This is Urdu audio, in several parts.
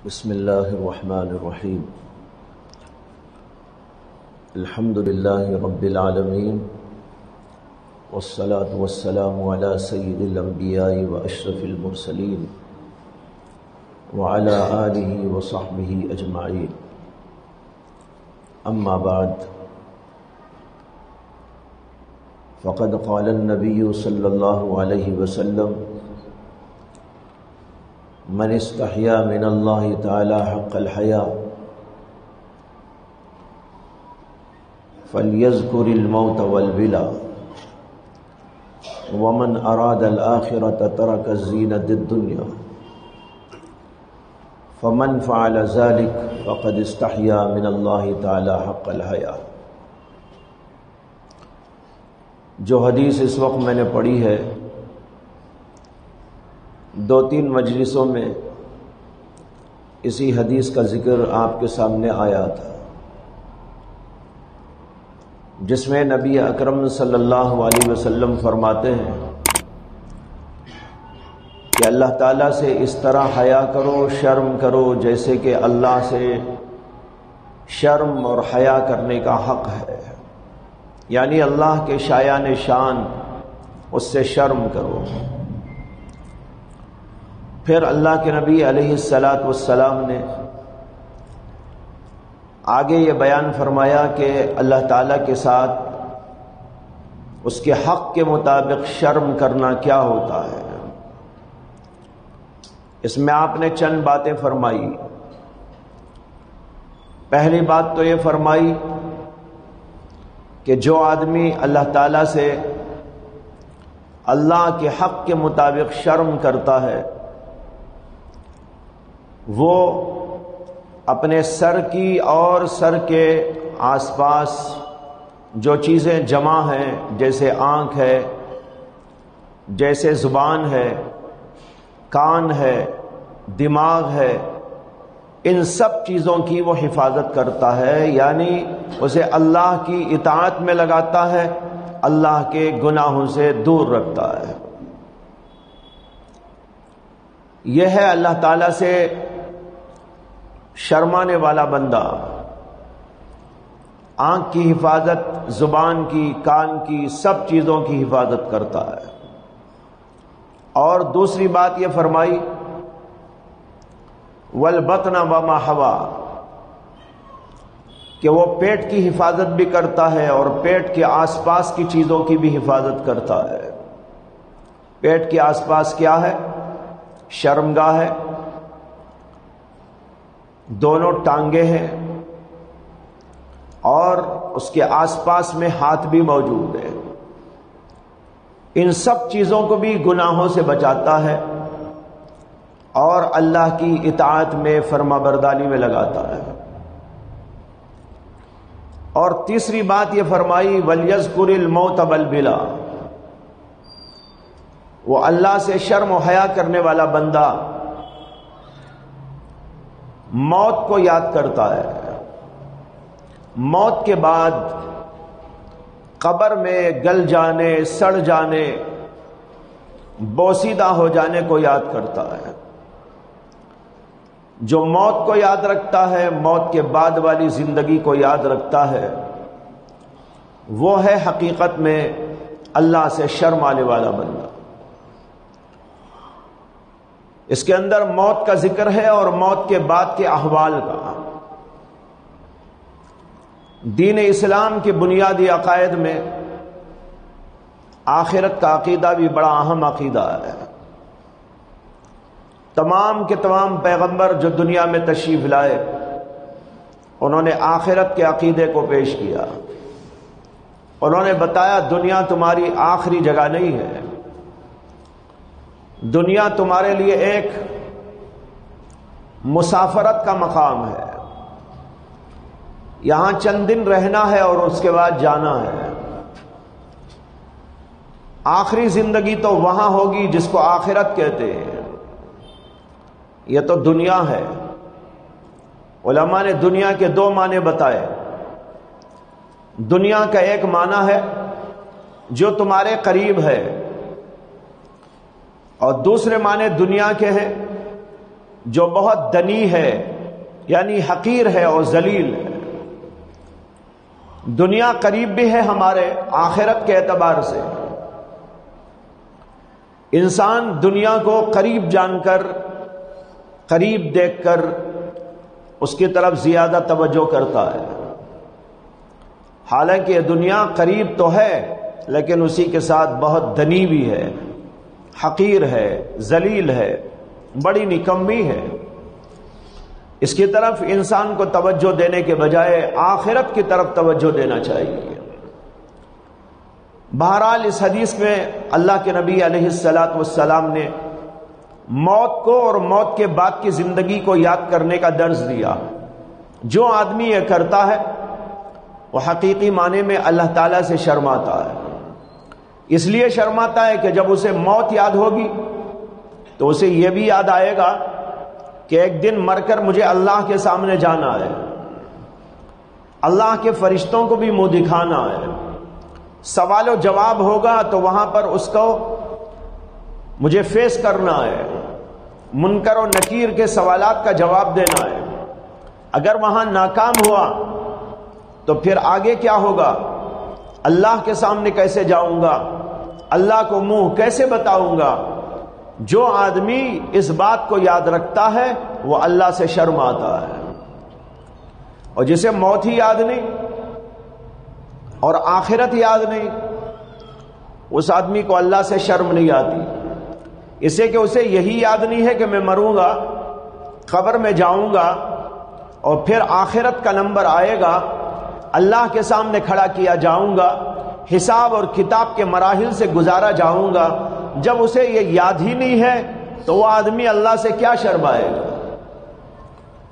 بسم اللہ الرحمن الرحیم الحمد للہ رب العالمین والصلاة والسلام علی سید الانبیاء واشرف المرسلین وعلی آلہ وصحبہ اجمعین اما بعد فقد قال النبی صلی اللہ علیہ وسلم من استحیا من اللہ تعالی حق الحیاء فلیذکر الموت والبلا ومن اراد الآخرة ترک الزینة الدنیا فمن فعل ذلك فقد استحیا من اللہ تعالی حق الحیاء۔ جو حدیث اس وقت میں نے پڑھی ہے، دو تین مجلسوں میں اسی حدیث کا ذکر آپ کے سامنے آیا تھا، جس میں نبی اکرم صلی اللہ علیہ وسلم فرماتے ہیں کہ اللہ تعالیٰ سے اس طرح حیا کرو، شرم کرو جیسے کہ اللہ سے شرم اور حیا کرنے کا حق ہے، یعنی اللہ کے شایان شان اس سے شرم کرو۔ پھر اللہ کے نبی علیہ السلام نے آگے یہ بیان فرمایا کہ اللہ تعالیٰ کے ساتھ اس کے حق کے مطابق شرم کرنا کیا ہوتا ہے۔ اس میں آپ نے چند باتیں فرمائی۔ پہلی بات تو یہ فرمائی کہ جو آدمی اللہ تعالیٰ سے اللہ کے حق کے مطابق شرم کرتا ہے، وہ اپنے سر کی اور سر کے آس پاس جو چیزیں جمع ہیں، جیسے آنکھ ہے، جیسے زبان ہے، کان ہے، دماغ ہے، ان سب چیزوں کی وہ حفاظت کرتا ہے، یعنی اسے اللہ کی اطاعت میں لگاتا ہے، اللہ کے گناہوں سے دور رکھتا ہے۔ یہ ہے اللہ تعالیٰ سے شرمانے والا بندہ۔ آنکھ کی حفاظت، زبان کی، کان کی، سب چیزوں کی حفاظت کرتا ہے۔ اور دوسری بات یہ فرمائی والبطن وما حوا، کہ وہ پیٹ کی حفاظت بھی کرتا ہے اور پیٹ کے آس پاس کی چیزوں کی بھی حفاظت کرتا ہے۔ پیٹ کے آس پاس کیا ہے؟ شرمگاہ ہے، دونوں ٹانگیں ہیں، اور اس کے آس پاس میں ہاتھ بھی موجود ہے۔ ان سب چیزوں کو بھی گناہوں سے بچاتا ہے اور اللہ کی اطاعت میں، فرما برداری میں لگاتا ہے۔ اور تیسری بات یہ فرمائی وَلْيَذْكُرِ الْمَوْتَ وَالْبِلَا، وہ اللہ سے شرم و حیا کرنے والا بندہ موت کو یاد کرتا ہے، موت کے بعد قبر میں گل جانے، سڑ جانے، بوسیدہ ہو جانے کو یاد کرتا ہے۔ جو موت کو یاد رکھتا ہے، موت کے بعد والی زندگی کو یاد رکھتا ہے، وہ ہے حقیقت میں اللہ سے شرم آنے والا بندہ۔ اس کے اندر موت کا ذکر ہے اور موت کے بعد کے احوال کا۔ دین اسلام کے بنیادی عقائد میں آخرت کا عقیدہ بھی بڑا اہم عقیدہ ہے۔ تمام کے تمام پیغمبر جو دنیا میں تشریف لائے، انہوں نے آخرت کے عقیدے کو پیش کیا۔ انہوں نے بتایا دنیا تمہاری آخری جگہ نہیں ہے، دنیا تمہارے لیے ایک مسافرت کا مقام ہے، یہاں چند دن رہنا ہے اور اس کے بعد جانا ہے۔ آخری زندگی تو وہاں ہوگی جس کو آخرت کہتے ہیں، یہ تو دنیا ہے۔ علماء نے دنیا کے دو معنی بتائے۔ دنیا کا ایک معنی ہے جو تمہارے قریب ہے، اور دوسرے معنی دنیا کے ہیں جو بہت دنی ہے، یعنی حقیر ہے اور ذلیل ہے۔ دنیا قریب بھی ہے ہمارے آخرت کے اعتبار سے۔ انسان دنیا کو قریب جان کر، قریب دیکھ کر اس کی طرف زیادہ توجہ کرتا ہے، حالانکہ یہ دنیا قریب تو ہے لیکن اسی کے ساتھ بہت دنی بھی ہے، حقیر ہے، ذلیل ہے، بڑی نکمی ہے۔ اس کی طرف انسان کو توجہ دینے کے بجائے آخرت کی طرف توجہ دینا چاہیے۔ بہرحال اس حدیث میں اللہ کے نبی علیہ السلام نے موت کو اور موت کے بعد کی زندگی کو یاد کرنے کا درس دیا۔ جو آدمی یہ کرتا ہے وہ حقیقی معنی میں اللہ تعالیٰ سے شرماتا ہے۔ اس لیے شرماتا ہے کہ جب اسے موت یاد ہوگی تو اسے یہ بھی یاد آئے گا کہ ایک دن مر کر مجھے اللہ کے سامنے جانا ہے، اللہ کے فرشتوں کو بھی منہ دکھانا ہے، سوال و جواب ہوگا تو وہاں پر اس کو مجھے فیس کرنا ہے، منکر و نکیر کے سوالات کا جواب دینا ہے۔ اگر وہاں ناکام ہوا تو پھر آگے کیا ہوگا؟ اللہ کے سامنے کیسے جاؤں گا؟ اللہ کو منہ کیسے بتاؤں گا؟ جو آدمی اس بات کو یاد رکھتا ہے وہ اللہ سے شرم آتا ہے، اور جسے موت ہی یاد نہیں اور آخرت یاد نہیں، اس آدمی کو اللہ سے شرم نہیں آتی، اسے کہ اسے یہی یاد نہیں ہے کہ میں مروں گا، قبر میں جاؤں گا اور پھر آخرت کا نمبر آئے گا، اللہ کے سامنے کھڑا کیا جاؤں گا، حساب اور کتاب کے مراحل سے گزارا جاؤں گا۔ جب اسے یہ یاد ہی نہیں ہے تو وہ آدمی اللہ سے کیا شرمائے گا؟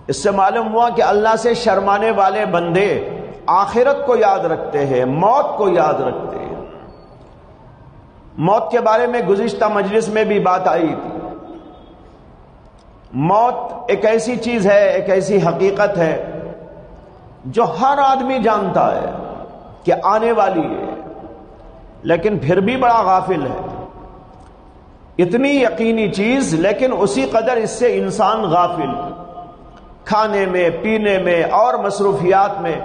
اس سے معلوم ہوا کہ اللہ سے شرمانے والے بندے آخرت کو یاد رکھتے ہیں، موت کو یاد رکھتے ہیں۔ موت کے بارے میں گزشتہ مجلس میں بھی بات آئی تھی۔ موت ایک ایسی چیز ہے، ایک ایسی حقیقت ہے جو ہر آدمی جانتا ہے کہ آنے والی ہے، لیکن پھر بھی بڑا غافل ہے۔ اتنی یقینی چیز لیکن اسی قدر اس سے انسان غافل، کھانے میں، پینے میں اور مصروفیات میں،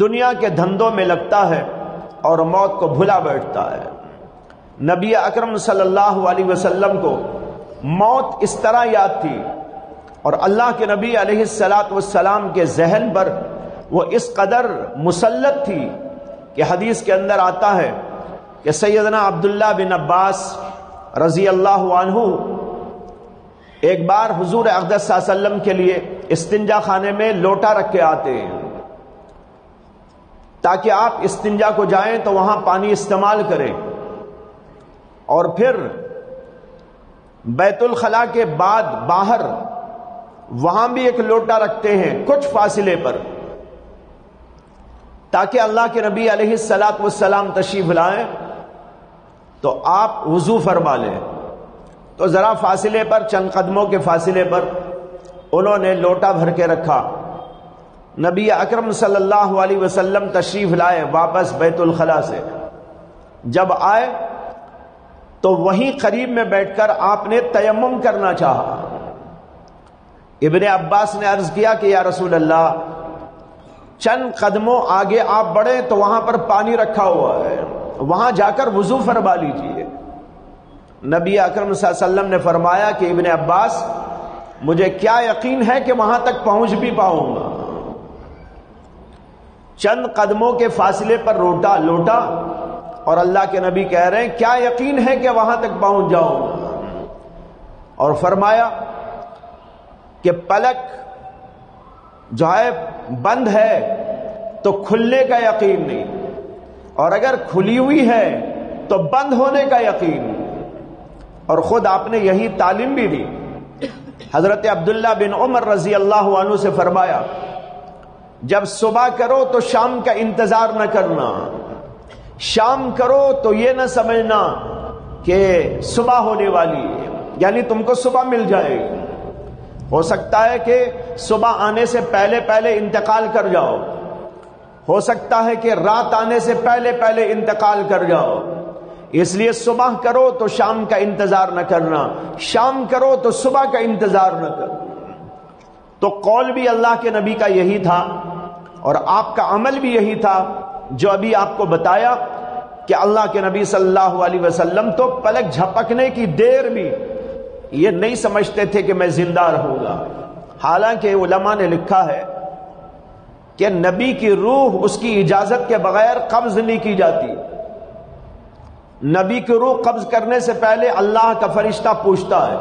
دنیا کے دھندوں میں لگتا ہے اور موت کو بھلا بیٹھتا ہے۔ نبی اکرم صلی اللہ علیہ وسلم کو موت اس طرح یاد تھی اور اللہ کے نبی علیہ السلام کے ذہن پر وہ اس قدر مسلط تھی کہ حدیث کے اندر آتا ہے کہ سیدنا عبداللہ بن عباس رضی اللہ عنہ ایک بار حضور اقدس صلی اللہ علیہ وسلم کے لیے استنجا خانے میں لوٹا رکھ کے آتے ہیں تاکہ آپ استنجا کو جائیں تو وہاں پانی استعمال کریں، اور پھر بیت الخلاء کے بعد باہر وہاں بھی ایک لوٹا رکھتے ہیں کچھ فاصلے پر، تاکہ اللہ کے نبی علیہ السلام تشریف لائیں تو آپ وضو فرما لیں۔ تو ذرا فاصلے پر، چند قدموں کے فاصلے پر انہوں نے لوٹا بھر کے رکھا۔ نبی اکرم صلی اللہ علیہ وسلم تشریف لائے واپس بیت الخلاء سے، جب آئے تو وہیں قریب میں بیٹھ کر آپ نے تیمم کرنا چاہا۔ ابن عباس نے عرض کیا کہ یا رسول اللہ، چند قدموں آگے آپ بڑھیں تو وہاں پر پانی رکھا ہوا ہے، وہاں جا کر وضو فرما لیجیے۔ نبی اکرم صلی اللہ علیہ وسلم نے فرمایا کہ ابن عباس، مجھے کیا یقین ہے کہ وہاں تک پہنچ بھی پاؤں گا۔ چند قدموں کے فاصلے پر لوٹا اور اللہ کے نبی کہہ رہے ہیں کیا یقین ہے کہ وہاں تک پہنچ جاؤں گا، اور فرمایا کہ پلک جو ہے بند ہے تو کھلنے کا یقین نہیں، اور اگر کھلی ہوئی ہے تو بند ہونے کا یقین۔ اور خود آپ نے یہی تعلیم بھی دی۔ حضرت عبداللہ بن عمر رضی اللہ عنہ سے فرمایا، جب صبح کرو تو شام کا انتظار نہ کرنا، شام کرو تو یہ نہ سمجھنا کہ صبح ہونے والی ہے، یعنی تم کو صبح مل جائے گی۔ ہو سکتا ہے کہ صبح آنے سے پہلے پہلے انتقال کر جاؤ، ہو سکتا ہے کہ رات آنے سے پہلے پہلے انتقال کر جاؤ، اس لیے صبح کرو تو شام کا انتظار نہ کرنا، شام کرو تو صبح کا انتظار نہ کرنا۔ تو قول بھی اللہ کے نبی کا یہی تھا اور آپ کا عمل بھی یہی تھا جو ابھی آپ کو بتایا کہ اللہ کے نبی صلی اللہ علیہ وسلم تو پلک جھپکنے کی دیر بھی یہ نہیں سمجھتے تھے کہ میں زندہ رہوں گا. حالانکہ علماء نے لکھا ہے کہ نبی کی روح اس کی اجازت کے بغیر قبض نہیں کی جاتی. نبی کی روح قبض کرنے سے پہلے اللہ کا فرشتہ پوچھتا ہے.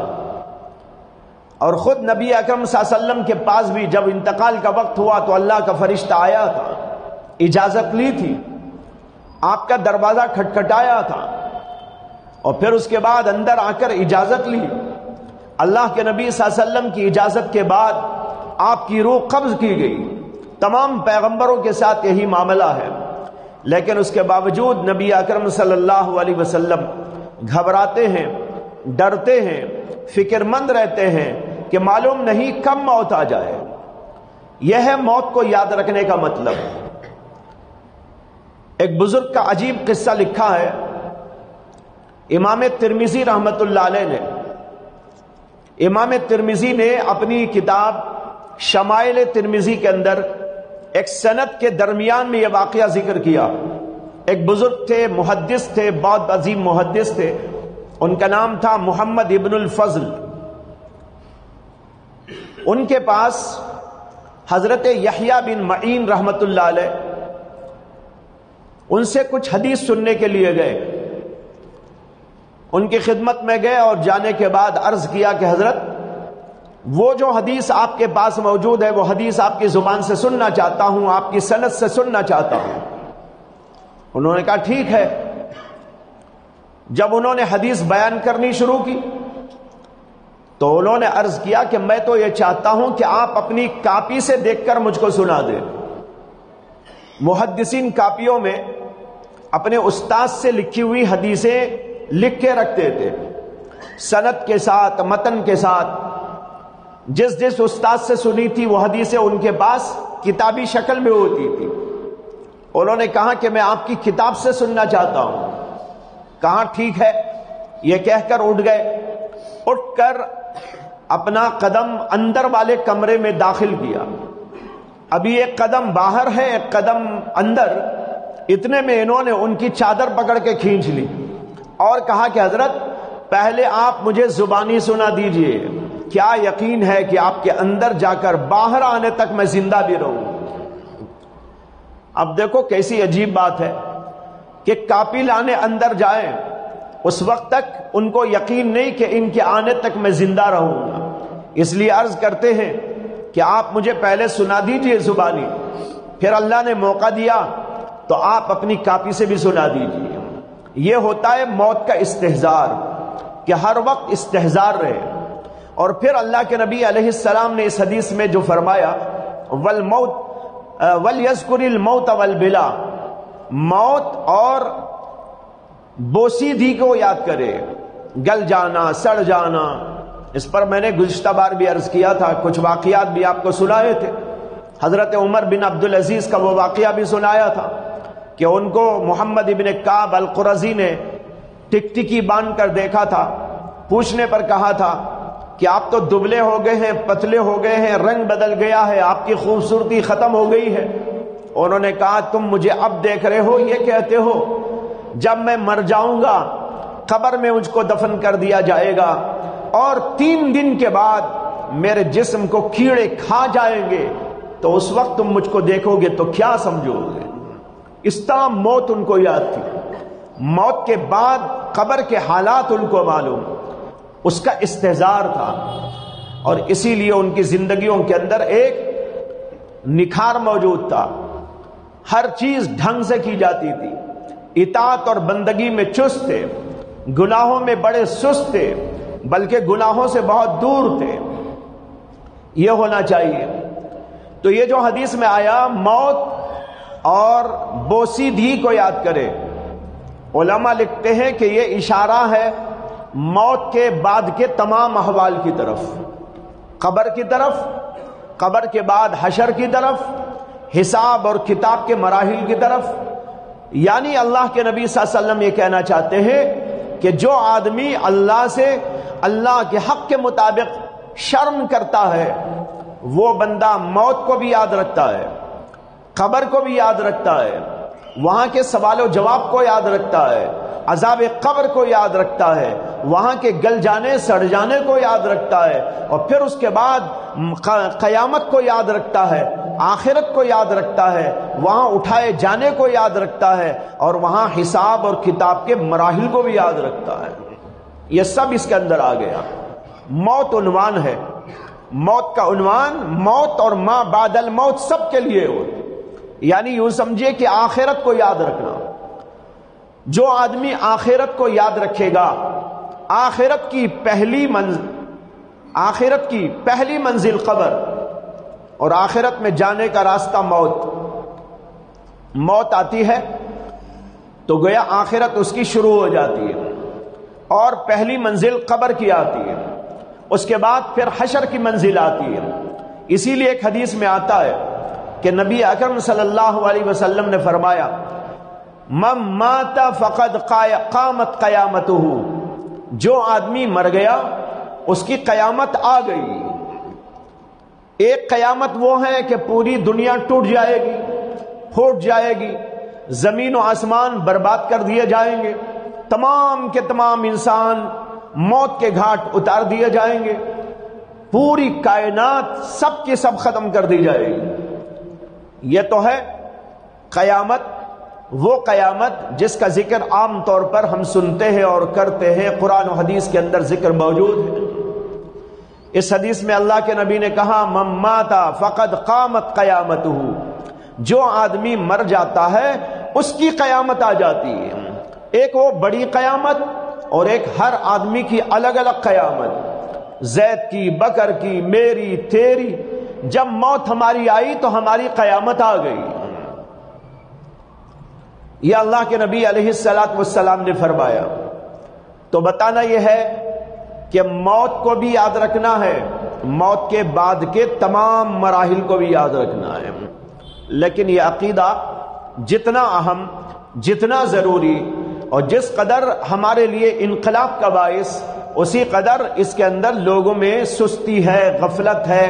اور خود نبی اکرم صلی اللہ علیہ وسلم کے پاس بھی جب انتقال کا وقت ہوا تو اللہ کا فرشتہ آیا تھا, اجازت لی تھی, آپ کا دروازہ کھٹکھٹایا تھا, اور پھر اس کے بعد اندر آ کر اجازت لی. اللہ کے نبی صلی اللہ علیہ وسلم کی اجازت کے بعد آپ کی روح قبض کی گئی. تمام پیغمبروں کے ساتھ یہی معاملہ ہے, لیکن اس کے باوجود نبی اکرم صلی اللہ علیہ وسلم گھبراتے ہیں, ڈرتے ہیں, فکر مند رہتے ہیں کہ معلوم نہیں کب موت آ جائے. یہ ہے موت کو یاد رکھنے کا مطلب. ایک بزرگ کا عجیب قصہ لکھا ہے امام ترمذی رحمت اللہ علیہ نے. امام ترمذی نے اپنی کتاب شمائل ترمذی کے اندر ایک سند کے درمیان میں یہ واقعہ ذکر کیا. ایک بزرگ تھے, محدث تھے, بہت عظیم محدث تھے, ان کا نام تھا محمد ابن الفضل. ان کے پاس حضرت یحییٰ بن معین رحمت اللہ علیہ ان سے کچھ حدیث سننے کے لیے گئے. ان کی خدمت میں گئے اور جانے کے بعد عرض کیا کہ حضرت وہ جو حدیث آپ کے پاس موجود ہے وہ حدیث آپ کی زبان سے سننا چاہتا ہوں, آپ کی سند سے سننا چاہتا ہوں. انہوں نے کہا ٹھیک ہے. جب انہوں نے حدیث بیان کرنی شروع کی تو انہوں نے عرض کیا کہ میں تو یہ چاہتا ہوں کہ آپ اپنی کاپی سے دیکھ کر مجھ کو سنا دیں. محدثین کاپیوں میں اپنے استاد سے لکھی ہوئی حدیثیں لکھ کے رکھتے تھے, سند کے ساتھ, متن کے ساتھ. جس جس استاد سے سنی تھی وہ حدیثیں ان کے پاس کتابی شکل میں ہوتی تھی. انہوں نے کہا کہ میں آپ کی کتاب سے سننا چاہتا ہوں. کہا ٹھیک ہے. یہ کہہ کر اٹھ گئے. اٹھ کر اپنا قدم اندر والے کمرے میں داخل کیا. ابھی ایک قدم باہر ہے, ایک قدم اندر. اتنے میں انہوں نے ان کی چادر پکڑ کے کھینچ لی اور کہا کہ حضرت پہلے آپ مجھے زبانی سنا دیجئے, کیا یقین ہے کہ آپ کے اندر جا کر باہر آنے تک میں زندہ بھی رہوں. اب دیکھو کیسی عجیب بات ہے کہ کاپی لانے اندر جائیں, اس وقت تک ان کو یقین نہیں کہ ان کے آنے تک میں زندہ رہوں گا. اس لیے عرض کرتے ہیں کہ آپ مجھے پہلے سنا دیجئے زبانی, پھر اللہ نے موقع دیا تو آپ اپنی کاپی سے بھی سنا دیجئے. یہ ہوتا ہے موت کا استحضار, کہ ہر وقت استحضار رہے. اور پھر اللہ کے نبی علیہ السلام نے اس حدیث میں جو فرمایا والموت وَلْيَذْكُرِ الْمَوْتَ وَالْبِلَا, موت اور بوسیدھی کو یاد کرے, گل جانا, سڑ جانا. اس پر میں نے گزشتہ بار بھی عرض کیا تھا, کچھ واقعات بھی آپ کو سنائے تھے. حضرت عمر بن عبدالعزیز کا وہ واقعہ بھی سنایا تھا کہ ان کو محمد ابن کعب القرظی نے ٹکٹکی باندھ کر دیکھا تھا. پوچھنے پر کہا تھا کہ آپ تو دبلے ہو گئے ہیں, پتلے ہو گئے ہیں, رنگ بدل گیا ہے, آپ کی خوبصورتی ختم ہو گئی ہے. انہوں نے کہا تم مجھے اب دیکھ رہے ہو, یہ کہتے ہو جب میں مر جاؤں گا قبر میں مجھ کو دفن کر دیا جائے گا اور 3 دن کے بعد میرے جسم کو کیڑے کھا جائیں گے, تو اس وقت تم مجھ کو دیکھو گے تو کیا سمجھو گے. اس طرح موت ان کو یاد تھی. موت کے بعد قبر کے حالات ان کو معلوم, اس کا استحضار تھا. اور اسی لیے ان کی زندگیوں کے اندر ایک نکھار موجود تھا. ہر چیز ڈھنگ سے کی جاتی تھی, اطاعت اور بندگی میں چست تھے, گناہوں میں بڑے سست تھے, بلکہ گناہوں سے بہت دور تھے. یہ ہونا چاہیے. تو یہ جو حدیث میں آیا موت اور بوسیدھی کو یاد کرے, علماء لکھتے ہیں کہ یہ اشارہ ہے موت کے بعد کے تمام احوال کی طرف, قبر کی طرف, قبر کے بعد حشر کی طرف, حساب اور کتاب کے مراحل کی طرف. یعنی اللہ کے نبی صلی اللہ علیہ وسلم یہ کہنا چاہتے ہیں کہ جو آدمی اللہ سے اللہ کے حق کے مطابق شرم کرتا ہے, وہ بندہ موت کو بھی یاد رکھتا ہے، قبر کو بھی یاد رکھتا ہے، وہاں کے سوال و جواب کو یاد رکھتا ہے، عذاب قبر کو یاد رکھتا ہے، وہاں کے گل جانے سڑ جانے کو یاد رکھتا ہے، اور پھر اس کے بعد قیامت کو یاد رکھتا ہے، آخرت کو یاد رکھتا ہے، وہاں اٹھائے جانے کو یاد رکھتا ہے، اور وہاں حساب اور کتاب کے مراحل کو بھی یاد رکھتا ہے۔ یہ سب اس کے اندر آ گیا۔ موت عنوان ہے، موت کا عنوان موت اور ما بعد الموت سب کے لیے ہو، یعنی یوں سمجھے کہ آخرت کو یاد رکھنا۔ جو آدمی آخرت کو یاد رکھے گا، آخرت کی پہلی منزل قبر اور آخرت میں جانے کا راستہ موت آتی ہے تو گویا آخرت اس کی شروع ہو جاتی ہے، اور پہلی منزل قبر کی آتی ہے، اس کے بعد پھر حشر کی منزل آتی ہے۔ اسی لیے ایک حدیث میں آتا ہے کہ نبی اکرم صلی اللہ علیہ وسلم نے فرمایا، من مات فقد قامت قیامتہ، جو آدمی مر گیا اس کی قیامت آ گئی۔ ایک قیامت وہ ہے کہ پوری دنیا ٹوٹ جائے گی، پھوٹ جائے گی، زمین و آسمان برباد کر دیے جائیں گے، تمام کے تمام انسان موت کے گھاٹ اتار دیے جائیں گے، پوری کائنات سب کی سب ختم کر دی جائے گی۔ یہ تو ہے قیامت، وہ قیامت جس کا ذکر عام طور پر ہم سنتے ہیں اور کرتے ہیں، قرآن و حدیث کے اندر ذکر موجود ہے۔ اس حدیث میں اللہ کے نبی نے کہا، من مات فقد قامت قیامتہ، جو آدمی مر جاتا ہے اس کی قیامت آ جاتی ہے۔ ایک وہ بڑی قیامت اور ایک ہر آدمی کی الگ الگ قیامت، زید کی، بکر کی، میری، تیری۔ جب موت ہماری آئی تو ہماری قیامت آ گئی۔ یہ اللہ کے نبی علیہ الصلوۃ والسلام نے فرمایا۔ تو بتانا یہ ہے کہ موت کو بھی یاد رکھنا ہے، موت کے بعد کے تمام مراحل کو بھی یاد رکھنا ہے، لیکن یہ عقیدہ جتنا اہم، جتنا ضروری اور جس قدر ہمارے لیے انقلاب کا باعث، اسی قدر اس کے اندر لوگوں میں سستی ہے، غفلت ہے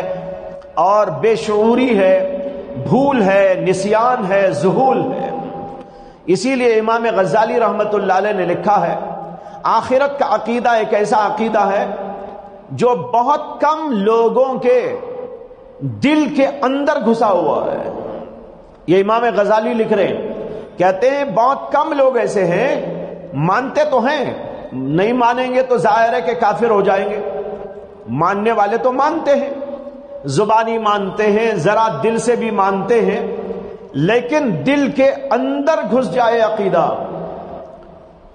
اور بے شعوری ہے، بھول ہے، نسیان ہے، ذہول ہے۔ اسی لیے امام غزالی رحمت اللہ علیہ نے لکھا ہے، آخرت کا عقیدہ ایک ایسا عقیدہ ہے جو بہت کم لوگوں کے دل کے اندر گھسا ہوا ہے۔ یہ امام غزالی لکھ رہے ہیں، کہتے ہیں بہت کم لوگ ایسے ہیں، مانتے تو ہیں، نہیں مانیں گے تو ظاہر ہے کہ کافر ہو جائیں گے، ماننے والے تو مانتے ہیں، زبانی مانتے ہیں، ذرا دل سے بھی مانتے ہیں، لیکن دل کے اندر گھس جائے عقیدہ،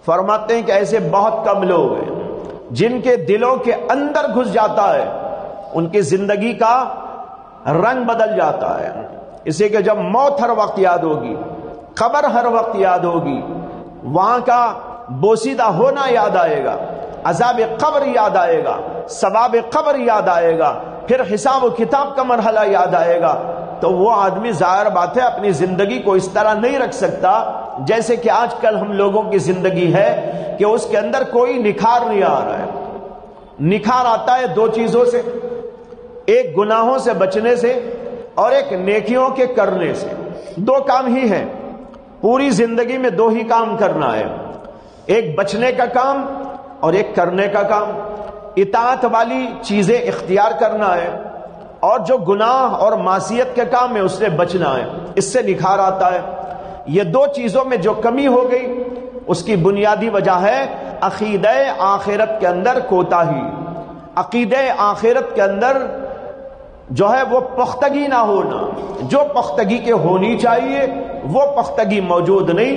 فرماتے ہیں کہ ایسے بہت کم لوگ ہیں جن کے دلوں کے اندر گھس جاتا ہے، ان کی زندگی کا رنگ بدل جاتا ہے۔ اسی کہ جب موت ہر وقت یاد ہوگی، قبر ہر وقت یاد ہوگی، وہاں کا بوسیدہ ہونا یاد آئے گا، عذاب قبر یاد آئے گا، ثواب قبر یاد آئے گا، پھر حساب و کتاب کا مرحلہ یاد آئے گا، تو وہ آدمی ظاہر بات ہے اپنی زندگی کو اس طرح نہیں رکھ سکتا جیسے کہ آج کل ہم لوگوں کی زندگی ہے کہ اس کے اندر کوئی نکھار نہیں آ رہا ہے۔ نکھار آتا ہے دو چیزوں سے، ایک گناہوں سے بچنے سے اور ایک نیکیوں کے کرنے سے۔ دو کام ہی ہیں، پوری زندگی میں دو ہی کام کرنا ہے، ایک بچنے کا کام اور ایک کرنے کا کام۔ اطاعت والی چیزیں اختیار کرنا ہے، اور جو گناہ اور معصیت کے کام ہے اس سے بچنا ہے، اس سے نکھار آتا ہے۔ یہ دو چیزوں میں جو کمی ہو گئی اس کی بنیادی وجہ ہے عقیدہ آخرت کے اندر کوتاہی، عقیدہ آخرت کے اندر جو ہے وہ پختگی نہ ہونا، جو پختگی کے ہونی چاہیے وہ پختگی موجود نہیں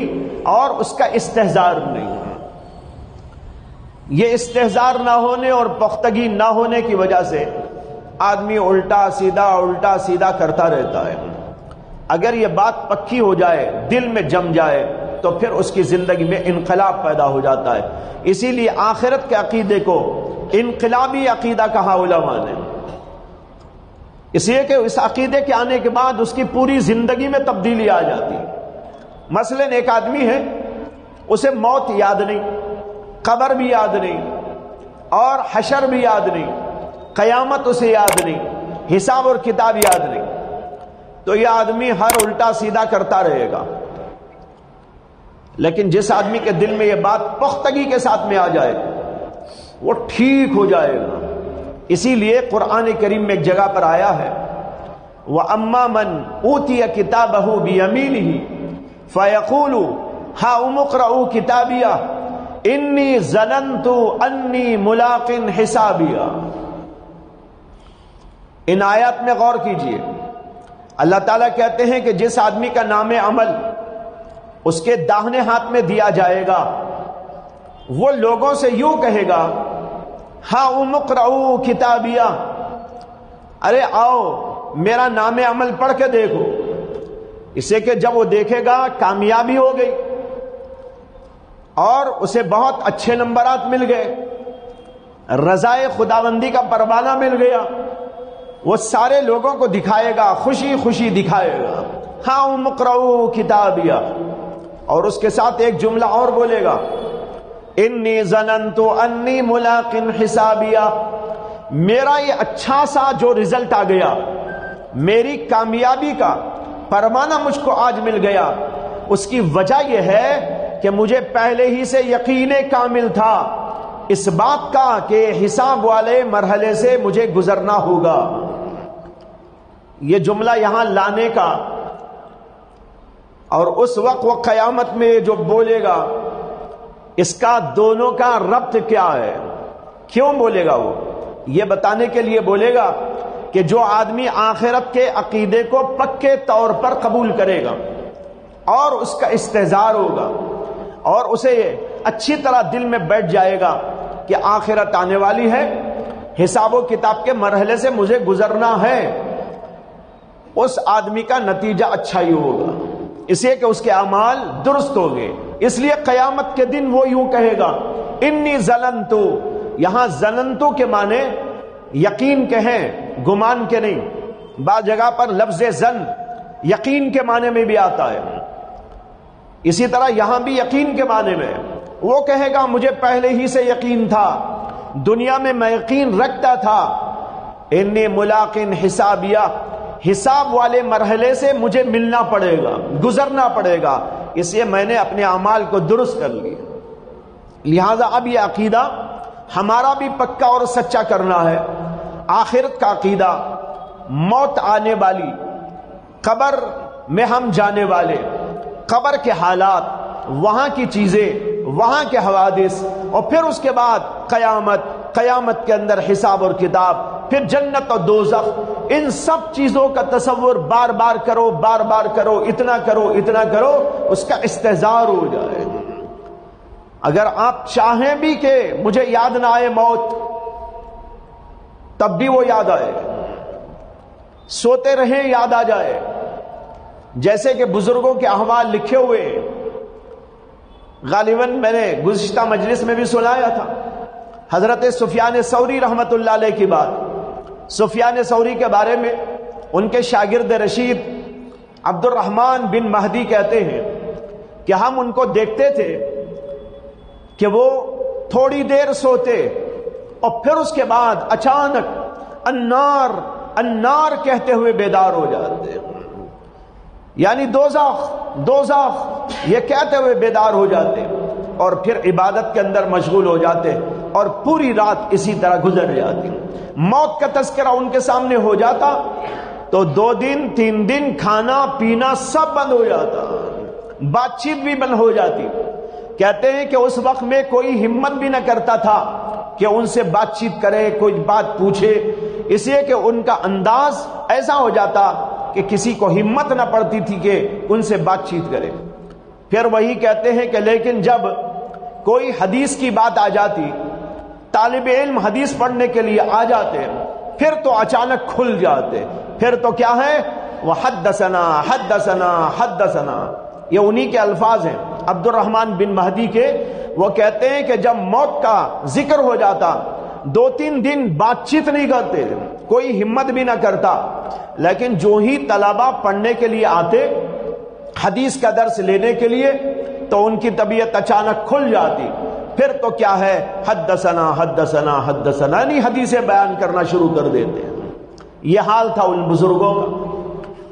اور اس کا استحضار نہیں۔ یہ استحضار نہ ہونے اور پختگی نہ ہونے کی وجہ سے آدمی الٹا سیدھا کرتا رہتا ہے۔ اگر یہ بات پکی ہو جائے، دل میں جم جائے، تو پھر اس کی زندگی میں انقلاب پیدا ہو جاتا ہے۔ اسی لیے آخرت کے عقیدے کو انقلابی عقیدہ کہا علماء نے، اس لیے کہ اس عقیدے کے آنے کے بعد اس کی پوری زندگی میں تبدیلی آ جاتی ہے۔ مثلاً ایک آدمی ہے، اسے موت یاد نہیں، قبر بھی یاد نہیں اور حشر بھی یاد نہیں، قیامت اسے یاد نہیں، حساب اور کتاب یاد نہیں، تو یہ آدمی ہر الٹا سیدھا کرتا رہے گا۔ لیکن جس آدمی کے دل میں یہ بات پختگی کے ساتھ میں آ جائے وہ ٹھیک ہو جائے گا۔ اسی لیے قرآن کریم میں ایک جگہ پر آیا ہے وَأَمَّا مَنْ أُوتِيَ كِتَابَهُ بِيَمِينِهِ فَيَقُولُ هَاؤُمُ اقْرَءُوا كِتَابِيَهْ إِنِّي ظَنَنْتُ أَنِّي مُلَاقٍ حِسَابِيَهْ۔ ان آیات میں غور کیجئے، اللہ تعالیٰ کہتے ہیں کہ جس آدمی کا نام عمل اس کے داہنے ہاتھ میں دیا جائے گا وہ لوگوں سے یوں کہے گا ہاؤم اقرؤوا کتابیہ، ارے آؤ میرا نام عمل پڑھ کے دیکھو۔ اسے کہ جب وہ دیکھے گا کامیابی ہو گئی اور اسے بہت اچھے نمبرات مل گئے، رضائے خداوندی کا پروانہ مل گیا، وہ سارے لوگوں کو دکھائے گا، خوشی خوشی دکھائے گا ہاؤم اقرؤوا کتابیہ، اور اس کے ساتھ ایک جملہ اور بولے گا انی ظننت انی ملاق حسابیہ، میرا یہ اچھا سا جو رزلٹ آ گیا، میری کامیابی کا پروانہ مجھ کو آج مل گیا، اس کی وجہ یہ ہے کہ مجھے پہلے ہی سے یقین کامل تھا اس بات کا کہ حساب والے مرحلے سے مجھے گزرنا ہوگا۔ یہ جملہ یہاں لانے کا اور اس وقت وہ قیامت میں جو بولے گا اس کا دونوں کا ربط کیا ہے؟ کیوں بولے گا؟ وہ یہ بتانے کے لیے بولے گا کہ جو آدمی آخرت کے عقیدے کو پکے طور پر قبول کرے گا اور اس کا استحضار ہوگا اور اسے اچھی طرح دل میں بیٹھ جائے گا کہ آخرت آنے والی ہے، حساب و کتاب کے مرحلے سے مجھے گزرنا ہے، اس آدمی کا نتیجہ اچھا ہی ہوگا، اس لیے کہ اس کے اعمال درست ہو گئے۔ اس لیے قیامت کے دن وہ یوں کہے گا انی ظننتو، یہاں ظننتو کے معنی یقین کے ہیں، گمان کے نہیں۔ بعض جگہ پر لفظ ظن یقین کے معنی میں بھی آتا ہے، اسی طرح یہاں بھی یقین کے معنی میں وہ کہے گا مجھے پہلے ہی سے یقین تھا، دنیا میں میں یقین رکھتا تھا انی ملاق حسابیہ، حساب والے مرحلے سے مجھے ملنا پڑے گا، گزرنا پڑے گا، اس لیے میں نے اپنے اعمال کو درست کر لیا۔ لہذا اب یہ عقیدہ ہمارا بھی پکا اور سچا کرنا ہے، آخرت کا عقیدہ، موت آنے والی، قبر میں ہم جانے والے، قبر کے حالات، وہاں کی چیزیں، وہاں کے حوادث، اور پھر اس کے بعد قیامت کے اندر حساب اور کتاب، پھر جنت اور دوزخ، ان سب چیزوں کا تصور بار بار کرو، بار بار کرو، اتنا کرو، اتنا کرو، اس کا استحضار ہو جائے۔ اگر آپ چاہیں بھی کہ مجھے یاد نہ آئے موت، تب بھی وہ یاد آئے، سوتے رہیں یاد آ جائے، جیسے کہ بزرگوں کے احوال لکھے ہوئے، غالباً میں نے گزشتہ مجلس میں بھی سنایا تھا حضرت سفیان ثوری رحمت اللہ علیہ کی بات۔ سفیان ثوری کے بارے میں ان کے شاگرد رشید عبد الرحمن بن مہدی کہتے ہیں کہ ہم ان کو دیکھتے تھے کہ وہ تھوڑی دیر سوتے اور پھر اس کے بعد اچانک النار النار کہتے ہوئے بیدار ہو جاتے، یعنی دوزخ یہ کہتے ہوئے بیدار ہو جاتے اور پھر عبادت کے اندر مشغول ہو جاتے اور پوری رات اسی طرح گزر جاتی۔ موت کا تذکرہ ان کے سامنے ہو جاتا تو 2 دن 3 دن کھانا پینا سب بند ہو جاتا، بات چیت بھی بند ہو جاتی۔ کہتے ہیں کہ اس وقت میں کوئی ہمت بھی نہ کرتا تھا کہ ان سے بات چیت کرے، کوئی بات پوچھے، اس لیے کہ ان کا انداز ایسا ہو جاتا کہ کسی کو ہمت نہ پڑتی تھی کہ ان سے بات چیت کرے۔ پھر وہی کہتے ہیں کہ لیکن جب کوئی حدیث کی بات آ جاتی، طالب علم حدیث پڑھنے کے لیے آ جاتے، پھر تو اچانک کھل جاتے، پھر تو کیا ہے وہ حدثنا حدثنا حدثنا، یہ انہی کے الفاظ ہیں عبد الرحمن بن مہدی کے۔ وہ کہتے ہیں کہ جب موت کا ذکر ہو جاتا 2-3 دن بات چیت نہیں کرتے، کوئی ہمت بھی نہ کرتا، لیکن جو ہی طلبہ پڑھنے کے لیے آتے حدیث کا درس لینے کے لیے تو ان کی طبیعت اچانک کھل جاتی، پھر تو کیا ہے حدثنا حدثنا حدثنا، یعنی حدیثیں بیان کرنا شروع کر دیتے ہیں۔ یہ حال تھا ان بزرگوں کا۔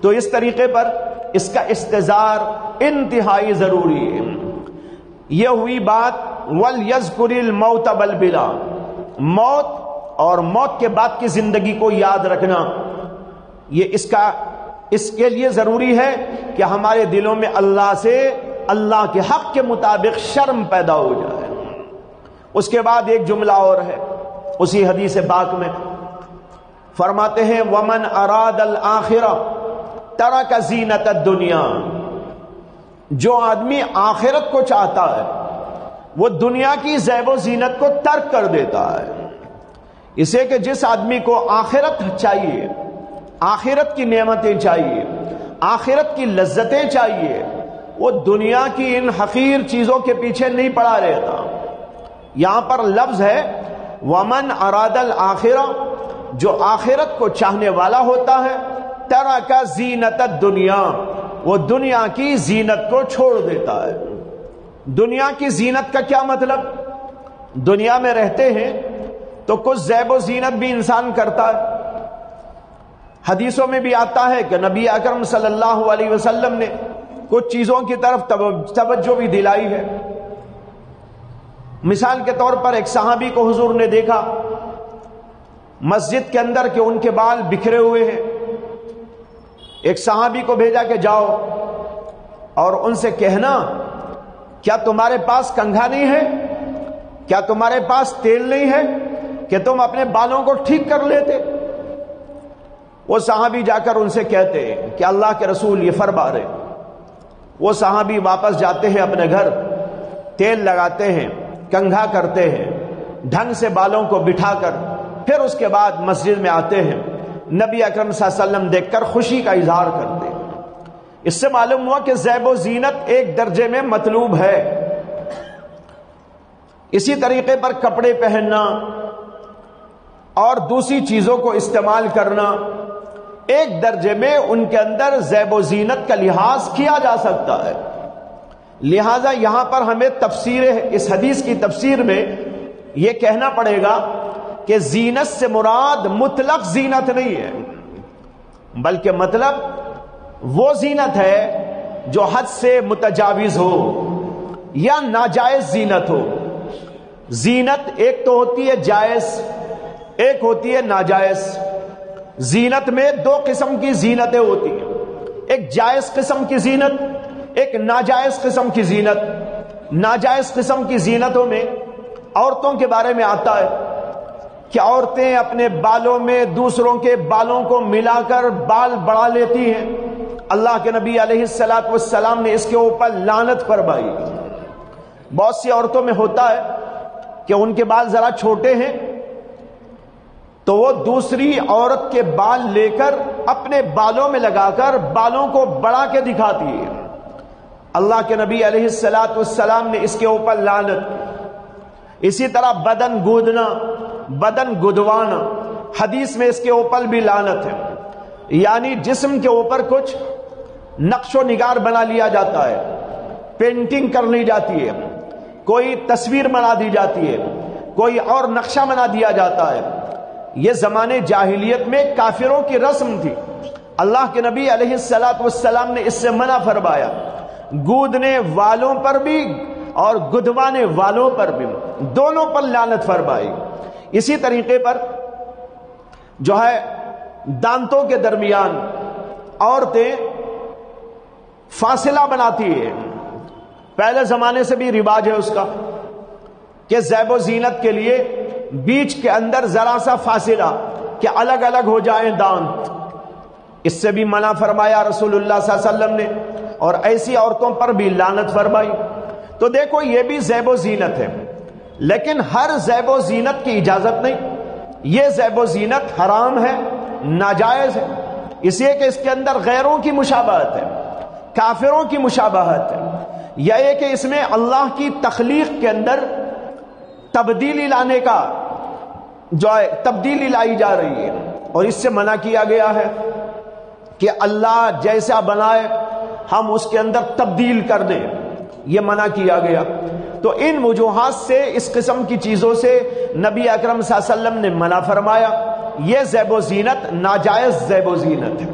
تو اس طریقے پر اس کا استظہار انتہائی ضروری ہے۔ یہ ہوئی بات وَلْيَذْكُرِ الْمَوْتَ بَالْبِلَا، موت اور موت کے بعد کی زندگی کو یاد رکھنا، یہ اس کے لیے ضروری ہے کہ ہمارے دلوں میں اللہ سے، اللہ کے حق کے مطابق شرم پیدا ہو جائے۔ اس کے بعد ایک جملہ اور ہے اسی حدیث پاک میں، فرماتے ہیں وَمَنْ أَرَادَ الْآخِرَةَ تَرَكَ زِينَةَ الدُّنْيَا، جو آدمی آخرت کو چاہتا ہے وہ دنیا کی زیب و زینت کو ترک کر دیتا ہے۔ اسے کہ جس آدمی کو آخرت چاہیے، آخرت کی نعمتیں چاہیے، آخرت کی لذتیں چاہیے، وہ دنیا کی ان حقیر چیزوں کے پیچھے نہیں پڑا رہتا۔ یہاں پر لفظ ہے وَمَنْ أَرَادَ الْآخِرَةَ، جو آخرت کو چاہنے والا ہوتا ہے، تَرَكَ زِينَةَ الدُّنْيَا، وہ دنیا کی زینت کو چھوڑ دیتا ہے۔ دنیا کی زینت کا کیا مطلب؟ دنیا میں رہتے ہیں تو کچھ زیب و زینت بھی انسان کرتا ہے۔ حدیثوں میں بھی آتا ہے کہ نبی اکرم صلی اللہ علیہ وسلم نے کچھ چیزوں کی طرف توجہ بھی دلائی ہے۔ مثال کے طور پر ایک صحابی کو حضور نے دیکھا مسجد کے اندر کہ ان کے بال بکھرے ہوئے ہیں۔ ایک صحابی کو بھیجا کہ جاؤ اور ان سے کہنا کیا تمہارے پاس کنگھا نہیں ہے، کیا تمہارے پاس تیل نہیں ہے کہ تم اپنے بالوں کو ٹھیک کر لیتے؟ وہ صحابی جا کر ان سے کہتے ہیں کہ اللہ کے رسول یہ فرما رہے۔ وہ صحابی واپس جاتے ہیں اپنے گھر، تیل لگاتے ہیں، کنگھا کرتے ہیں، ڈھنگ سے بالوں کو بٹھا کر پھر اس کے بعد مسجد میں آتے ہیں، نبی اکرم صلی اللہ علیہ وسلم دیکھ کر خوشی کا اظہار کرتے ہیں۔ اس سے معلوم ہوا کہ زیب و زینت ایک درجے میں مطلوب ہے۔ اسی طریقے پر کپڑے پہننا اور دوسری چیزوں کو استعمال کرنا ایک درجے میں ان کے اندر زیب و زینت کا لحاظ کیا جا سکتا ہے۔ لہذا یہاں پر ہمیں اس حدیث کی تفسیر میں یہ کہنا پڑے گا کہ زینت سے مراد مطلق زینت نہیں ہے، بلکہ مطلب وہ زینت ہے جو حد سے متجاوز ہو یا ناجائز زینت ہو۔ زینت ایک تو ہوتی ہے جائز، ایک ہوتی ہے ناجائز۔ زینت میں دو قسم کی زینتیں ہوتی ہیں، ایک جائز قسم کی زینت، ایک ناجائز قسم کی زینت۔ ناجائز قسم کی زینتوں میں عورتوں کے بارے میں آتا ہے کہ عورتیں اپنے بالوں میں دوسروں کے بالوں کو ملا کر بال بڑھا لیتی ہیں۔ اللہ کے نبی علیہ الصلوۃ والسلام نے اس کے اوپر لعنت فرمائی۔ بہت سی عورتوں میں ہوتا ہے کہ ان کے بال ذرا چھوٹے ہیں تو وہ دوسری عورت کے بال لے کر اپنے بالوں میں لگا کر بالوں کو بڑھا کے دکھاتی ہے۔ اللہ کے نبی علیہ الصلوۃ والسلام نے اس کے اوپر لعنت۔ اسی طرح بدن گودنا، بدن گدوانا، حدیث میں اس کے اوپر بھی لعنت ہے، یعنی جسم کے اوپر کچھ نقش و نگار بنا لیا جاتا ہے، پینٹنگ کر لی جاتی ہے، کوئی تصویر بنا دی جاتی ہے، کوئی اور نقشہ بنا دیا جاتا ہے۔ یہ زمانے جاہلیت میں کافروں کی رسم تھی۔ اللہ کے نبی علیہ الصلوۃ والسلام نے اس سے منع فرمایا۔ گودنے والوں پر بھی اور گدوانے والوں پر بھی، دونوں پر لعنت فرمائی۔ اسی طریقے پر جو ہے دانتوں کے درمیان عورتیں فاصلہ بناتی ہیں، پہلے زمانے سے بھی رواج ہے اس کا کہ زیب و زینت کے لیے بیچ کے اندر ذرا سا فاصلہ کہ الگ الگ ہو جائیں دانت، اس سے بھی منع فرمایا رسول اللہ صلی اللہ علیہ وسلم نے، اور ایسی عورتوں پر بھی لعنت فرمائی۔ تو دیکھو یہ بھی زیب و زینت ہے، لیکن ہر زیب و زینت کی اجازت نہیں۔ یہ زیب و زینت حرام ہے، ناجائز ہے، اس لیے کہ اس کے اندر غیروں کی مشابہت ہے، کافروں کی مشابہت ہے، یا یہ کہ اس میں اللہ کی تخلیق کے اندر تبدیلی لانے کا جو ہے تبدیلی لائی جا رہی ہے، اور اس سے منع کیا گیا ہے کہ اللہ جیسا بنائے ہم اس کے اندر تبدیل کر دیں، یہ منع کیا گیا۔ تو ان وجوہات سے اس قسم کی چیزوں سے نبی اکرم صلی اللہ علیہ وسلم نے منع فرمایا۔ یہ زیب و زینت ناجائز زیب و زینت ہے.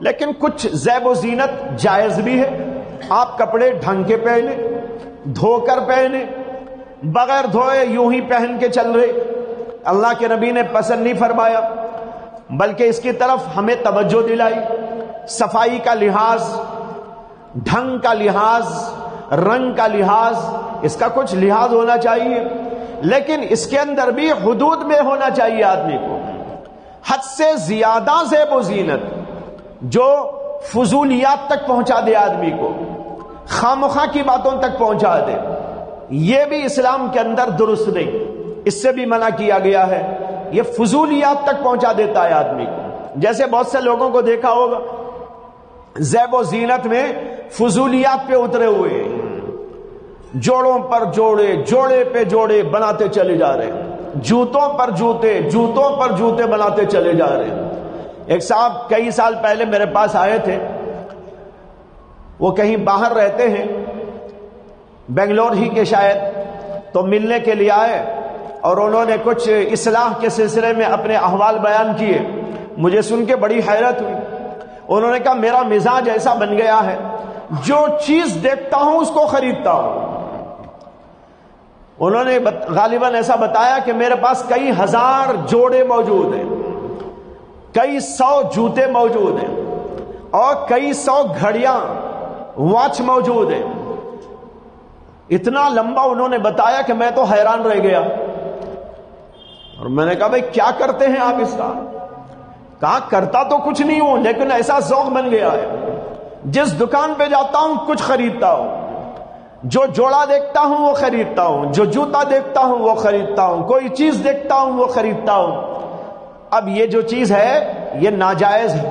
لیکن کچھ زیب و زینت جائز بھی ہے. آپ کپڑے ڈھنگ کے پہنے، دھو کر پہنے، بغیر دھوئے یوں ہی پہن کے چل رہے، اللہ کے نبی نے پسند نہیں فرمایا، بلکہ اس کی طرف ہمیں توجہ دلائی. صفائی کا لحاظ، ڈھنگ کا لحاظ، رنگ کا لحاظ، اس کا کچھ لحاظ ہونا چاہیے، لیکن اس کے اندر بھی حدود میں ہونا چاہیے. آدمی کو حد سے زیادہ زیب و زینت جو فضولیات تک پہنچا دے، آدمی کو خامخواہ کی باتوں تک پہنچا دے، یہ بھی اسلام کے اندر درست نہیں. اس سے بھی منع کیا گیا ہے. یہ فضولیات تک پہنچا دیتا ہے آدمی کو. جیسے بہت سے لوگوں کو دیکھا ہوگا زیب و زینت میں فضولیات پہ اترے ہوئے، جوڑوں پر جوڑے، جوڑے پہ جوڑے بناتے چلے جا رہے ہیں، جوتوں پر جوتے، جوتوں پر جوتے بناتے چلے جا رہے ہیں. ایک صاحب کئی سال پہلے میرے پاس آئے تھے، وہ کہیں باہر رہتے ہیں، بنگلور ہی کے شاید، تو ملنے کے لیے آئے اور انہوں نے کچھ اصلاح کے سلسلے میں اپنے احوال بیان کیے. مجھے سن کے بڑی حیرت ہوئی. انہوں نے کہا میرا مزاج ایسا بن گیا ہے، جو چیز دیکھتا ہوں اس کو خریدتا ہوں. انہوں نے غالباً ایسا بتایا کہ میرے پاس کئی ہزار جوڑے موجود ہیں، کئی سو جوتے موجود ہیں، اور کئی سو گھڑیاں، واچ موجود ہیں. اتنا لمبا انہوں نے بتایا کہ میں تو حیران رہ گیا. اور میں نے کہا بھائی کیا کرتے ہیں آپ اس کا؟ کہا کرتا تو کچھ نہیں ہوں، لیکن ایسا ذوق بن گیا ہے، جس دکان پہ جاتا ہوں کچھ خریدتا ہوں، جو جوڑا دیکھتا ہوں وہ خریدتا ہوں، جو جوتا دیکھتا ہوں وہ خریدتا ہوں، کوئی چیز دیکھتا ہوں وہ خریدتا ہوں. اب یہ جو چیز ہے یہ ناجائز ہے،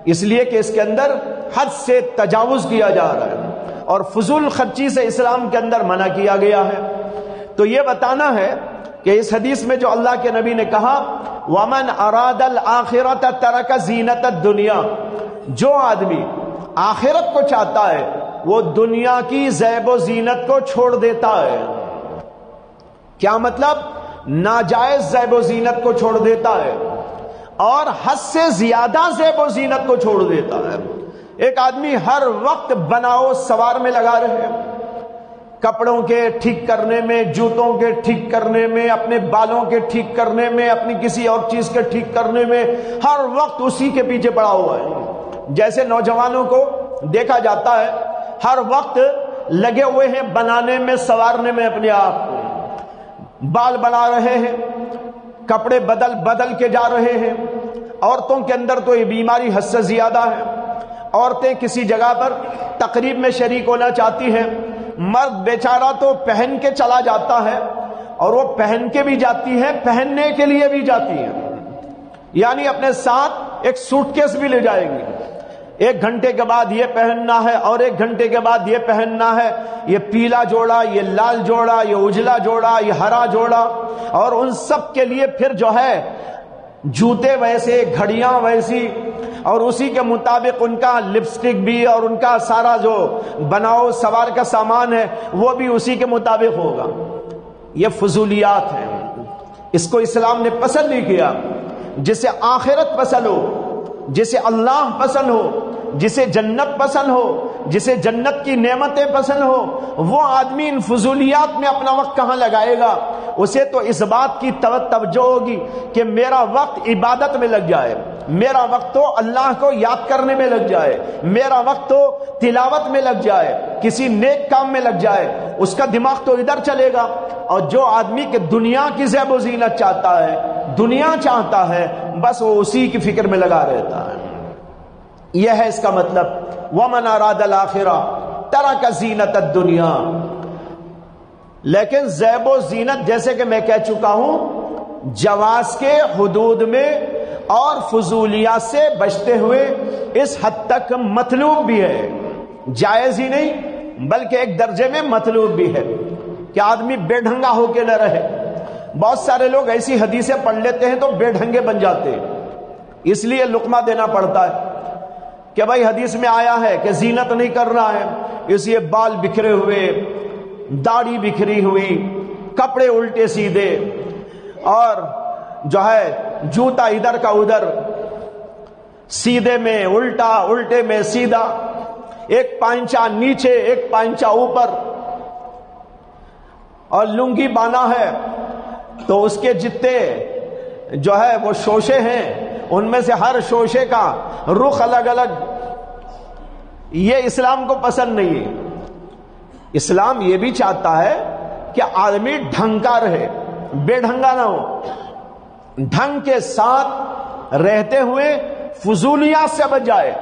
اس لیے کہ اس کے اندر حد سے تجاوز کیا جا رہا ہے اور فضول خرچی سے اسلام کے اندر منع کیا گیا ہے. تو یہ بتانا ہے کہ اس حدیث میں جو اللہ کے نبی نے کہا وَمَنْ أَرَادَ الْآخِرَةَ تَرَكَ زِينَةَ الدُّنْيَا، جو آدمی آخرت کو چاہتا ہے وہ دنیا کی زیب و زینت کو چھوڑ دیتا ہے. کیا مطلب؟ ناجائز زیب و زینت کو چھوڑ دیتا ہے اور حد سے زیادہ زیب و زینت کو چھوڑ دیتا ہے. ایک آدمی ہر وقت بناؤ سوار میں لگا رہے، کپڑوں کے ٹھیک کرنے میں، جوتوں کے ٹھیک کرنے میں، اپنے بالوں کے ٹھیک کرنے میں، اپنی کسی اور چیز کے ٹھیک کرنے میں، ہر وقت اسی کے پیچھے پڑا ہوا ہے. جیسے نوجوانوں کو دیکھا جاتا ہے ہر وقت لگے ہوئے ہیں بنانے میں، سوارنے میں اپنے آپ کو، بال بنا رہے ہیں، کپڑے بدل بدل کے جا رہے ہیں. عورتوں کے اندر تو یہ بیماری حد سے زیادہ ہے. عورتیں کسی جگہ پر تقریب میں شریک ہونا چاہتی ہیں، مرد بیچارہ تو پہن کے چلا جاتا ہے، اور وہ پہن کے بھی جاتی ہے، پہننے کے لیے بھی جاتی ہیں، یعنی اپنے ساتھ ایک سوٹ کیس بھی لے جائیں گے. 1 گھنٹے کے بعد یہ پہننا ہے، اور 1 گھنٹے کے بعد یہ پہننا ہے، یہ پیلا جوڑا، یہ لال جوڑا، یہ اجلا جوڑا، یہ ہرا جوڑا، اور ان سب کے لیے پھر جو ہے جوتے ویسے، گھڑیاں ویسی، اور اسی کے مطابق ان کا لپسٹک بھی اور ان کا سارا جو بناؤ سوار کا سامان ہے وہ بھی اسی کے مطابق ہوگا. یہ فضولیات ہیں، اس کو اسلام نے پسند نہیں کیا. جسے آخرت پسند ہو، جسے اللہ پسند ہو، جسے جنت پسند ہو، جسے جنت کی نعمتیں پسند ہو، وہ آدمی ان فضولیات میں اپنا وقت کہاں لگائے گا؟ اسے تو اس بات کی توجہ ہوگی کہ میرا وقت عبادت میں لگ جائے، میرا وقت تو اللہ کو یاد کرنے میں لگ جائے، میرا وقت تو تلاوت میں لگ جائے، کسی نیک کام میں لگ جائے. اس کا دماغ تو ادھر چلے گا. اور جو آدمی کے دنیا کی زیب و زینت چاہتا ہے، دنیا چاہتا ہے، بس وہ اسی کی فکر میں لگا رہتا ہے. یہ ہے اس کا مطلب وَمَنْ أَرَادَ الْآخِرَةَ تَرَكَ زِينَةَ الدُّنْيَا. لیکن زیب و زینت جیسے کہ میں کہہ چکا ہوں جواز کے حدود میں اور فضولیات سے بچتے ہوئے اس حد تک مطلوب بھی ہے. جائز ہی نہیں بلکہ ایک درجے میں مطلوب بھی ہے کہ آدمی بے ڈھنگا ہو کے نہ رہے. بہت سارے لوگ ایسی حدیثیں پڑھ لیتے ہیں تو بے ڈھنگے بن جاتے ہیں، اس لیے لقمہ دینا پڑتا ہے کہ بھائی حدیث میں آیا ہے کہ زینت نہیں کرنا ہے، اس لیے بال بکھرے ہوئے، داڑھی بکھری ہوئی، کپڑے الٹے سیدھے، اور جو ہے جوتا ادھر کا ادھر، سیدھے میں الٹا، الٹے میں سیدھا، ایک پائنچا نیچے ایک پائنچا اوپر، اور لنگی بانا ہے تو اس کے جتنے جو ہے وہ شوشے ہیں ان میں سے ہر شوشے کا رخ الگ الگ. یہ اسلام کو پسند نہیں ہے. اسلام یہ بھی چاہتا ہے کہ آدمی ڈھنگ کا رہے، بے ڈھنگا نہ ہو، ڈھنگ کے ساتھ رہتے ہوئے فضولیات سے بچ جائے،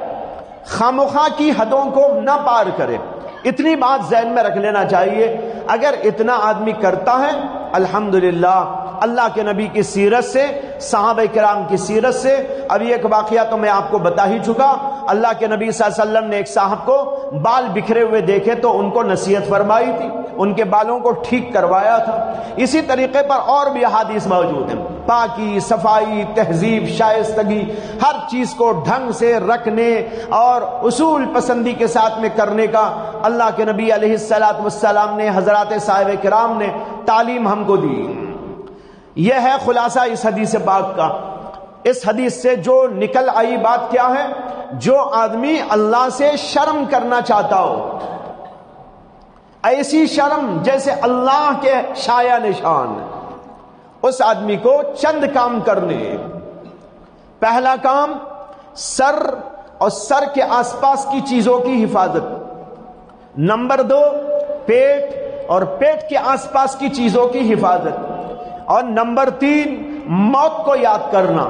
خامخواہ کی حدوں کو نہ پار کرے. اتنی بات ذہن میں رکھ لینا چاہیے. اگر اتنا آدمی کرتا ہے الحمدللہ اللہ کے نبی کی سیرت سے، صحابہ کرام کی سیرت سے. ابھی ایک واقعہ تو میں آپ کو بتا ہی چکا. اللہ کے نبی صلی اللہ علیہ وسلم نے ایک صاحب کو بال بکھرے ہوئے دیکھے تو ان کو نصیحت فرمائی تھی، ان کے بالوں کو ٹھیک کروایا تھا. اسی طریقے پر اور بھی احادیث موجود ہیں. پاکی، صفائی، تہذیب، شائستگی، ہر چیز کو ڈھنگ سے رکھنے اور اصول پسندی کے ساتھ میں کرنے کا اللہ کے نبی علیہ الصلوۃ والسلام نے، حضرات صحابہ کرام نے تعلیم ہم کو دی. یہ ہے خلاصہ اس حدیث پاک کا. اس حدیث سے جو نکل آئی بات کیا ہے؟ جو آدمی اللہ سے شرم کرنا چاہتا ہو، ایسی شرم جیسے اللہ کے شایع نشان، اس آدمی کو چند کام کرنے. پہلا کام سر اور سر کے آس پاس کی چیزوں کی حفاظت. نمبر 2 پیٹ اور پیٹ کے آس پاس کی چیزوں کی حفاظت. اور نمبر 3 موت کو یاد کرنا،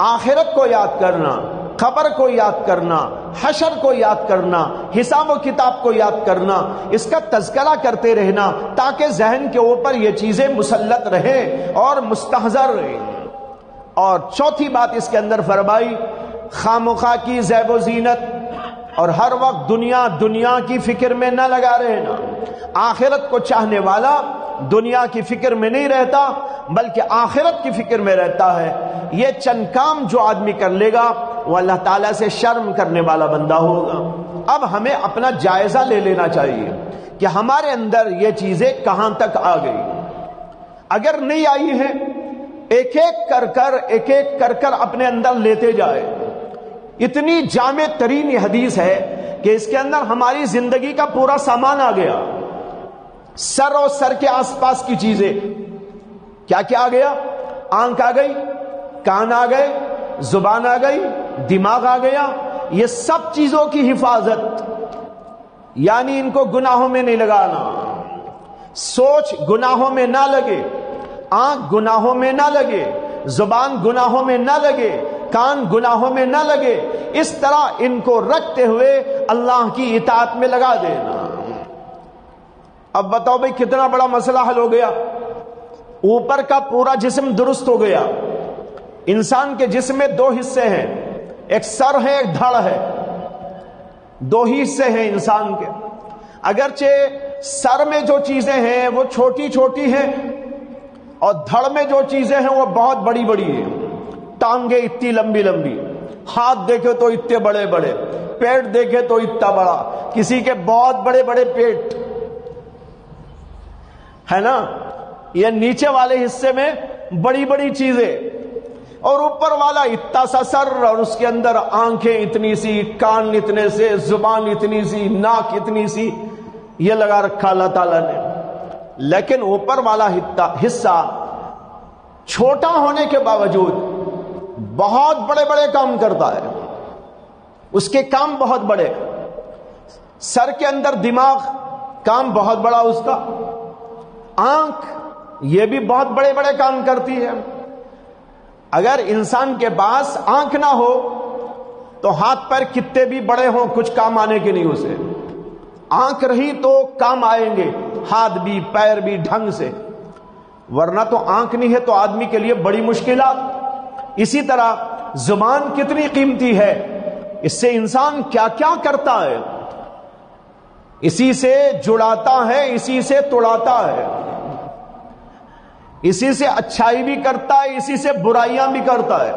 آخرت کو یاد کرنا، خبر کو یاد کرنا، حشر کو یاد کرنا، حساب و کتاب کو یاد کرنا، اس کا تذکرہ کرتے رہنا تاکہ ذہن کے اوپر یہ چیزیں مسلط رہیں اور مستحضر رہیں. اور چوتھی بات اس کے اندر فرمائی خامخواہ کی زیب و زینت اور ہر وقت دنیا کی فکر میں نہ لگا رہنا. آخرت کو چاہنے والا دنیا کی فکر میں نہیں رہتا بلکہ آخرت کی فکر میں رہتا ہے. یہ چند کام جو آدمی کر لے گا وہ اللہ تعالیٰ سے شرم کرنے والا بندہ ہوگا. اب ہمیں اپنا جائزہ لے لینا چاہیے کہ ہمارے اندر یہ چیزیں کہاں تک آ گئی. اگر نہیں آئی ہیں ایک ایک کر کر اپنے اندر لیتے جائے. اتنی جامع ترین یہ حدیث ہے کہ اس کے اندر ہماری زندگی کا پورا سامان آ گیا. سر اور سر کے آس پاس کی چیزیں کیا کیا آ گیا؟ آنکھ آ گئی، کان آ گئے، زبان آ گئی، دماغ آ گیا. یہ سب چیزوں کی حفاظت، یعنی ان کو گناہوں میں نہیں لگانا. سوچ گناہوں میں نہ لگے، آنکھ گناہوں میں نہ لگے، زبان گناہوں میں نہ لگے، کان گناہوں میں نہ لگے. اس طرح ان کو رکھتے ہوئے اللہ کی اطاعت میں لگا دینا. اب بتاؤ بھئی کتنا بڑا مسئلہ حل ہو گیا. اوپر کا پورا جسم درست ہو گیا. انسان کے جسم میں 2 حصے ہیں، ایک سر ہے ایک دھڑ ہے. 2 ہی حصے ہیں انسان کے. اگرچہ سر میں جو چیزیں ہیں وہ چھوٹی چھوٹی ہیں اور دھڑ میں جو چیزیں ہیں وہ بہت بڑی بڑی ہیں. ٹانگیں اتنی لمبی لمبی، ہاتھ دیکھے تو اتنے بڑے بڑے، پیٹ دیکھے تو اتنا بڑا، کسی کے بہت بڑے بڑے پیٹ ہے نا. یہ نیچے والے حصے میں بڑی بڑی چیزیں اور اوپر والا اتنا سا سر اور اس کے اندر آنکھیں اتنی سی، کان اتنے سے، زبان اتنی سی، ناک اتنی سی، یہ لگا رکھا اللہ تعالیٰ نے. لیکن اوپر والا حصہ چھوٹا ہونے کے باوجود بہت بڑے بڑے کام کرتا ہے. اس کے کام بہت بڑے. سر کے اندر دماغ، کام بہت بڑا اس کا. آنکھ یہ بھی بہت بڑے بڑے کام کرتی ہے. اگر انسان کے پاس آنکھ نہ ہو تو ہاتھ پیر کتنے بھی بڑے ہوں کچھ کام آنے کے نہیں اسے. آنکھ رہی تو کام آئیں گے، ہاتھ بھی پیر بھی ڈھنگ سے، ورنہ تو آنکھ نہیں ہے تو آدمی کے لیے بڑی مشکلات. اسی طرح زبان کتنی قیمتی ہے، اس سے انسان کیا کیا کرتا ہے، اسی سے جڑاتا ہے، اسی سے توڑاتا ہے، اسی سے اچھائی بھی کرتا ہے، اسی سے برائیاں بھی کرتا ہے.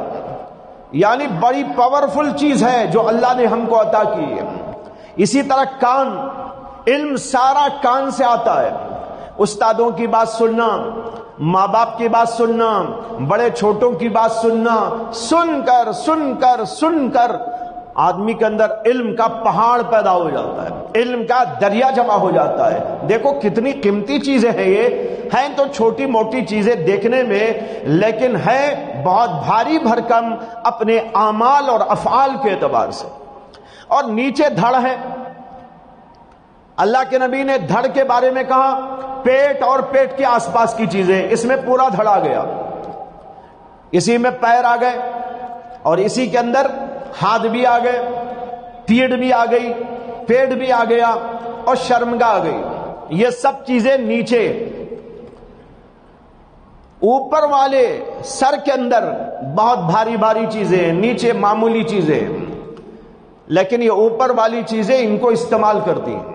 یعنی بڑی پاورفل چیز ہے جو اللہ نے ہم کو عطا کی ہے. اسی طرح کان، علم سارا کان سے آتا ہے. استادوں کی بات سننا، ماں باپ کی بات سننا، بڑے چھوٹوں کی بات سننا، سن کر آدمی کے اندر علم کا پہاڑ پیدا ہو جاتا ہے، علم کا دریا جمع ہو جاتا ہے۔ دیکھو کتنی قیمتی چیزیں ہیں، یہ ہیں تو چھوٹی موٹی چیزیں دیکھنے میں، لیکن ہے بہت بھاری بھرکم اپنے اعمال اور افعال کے اعتبار سے۔ اور نیچے دھڑ ہے، اللہ کے نبی نے دھڑ کے بارے میں کہا پیٹ اور پیٹ کے آس پاس کی چیزیں، اس میں پورا دھڑ آ گیا، اسی میں پیر آ گئے، اور اسی کے اندر ہاتھ بھی آ گئے، پیٹ بھی آ گئی، پیٹ بھی آ گیا، اور شرمگاہ آ گئی۔ یہ سب چیزیں نیچے، اوپر والے سر کے اندر بہت بھاری بھاری چیزیں، نیچے معمولی چیزیں، لیکن یہ اوپر والی چیزیں ان کو استعمال کرتی ہیں۔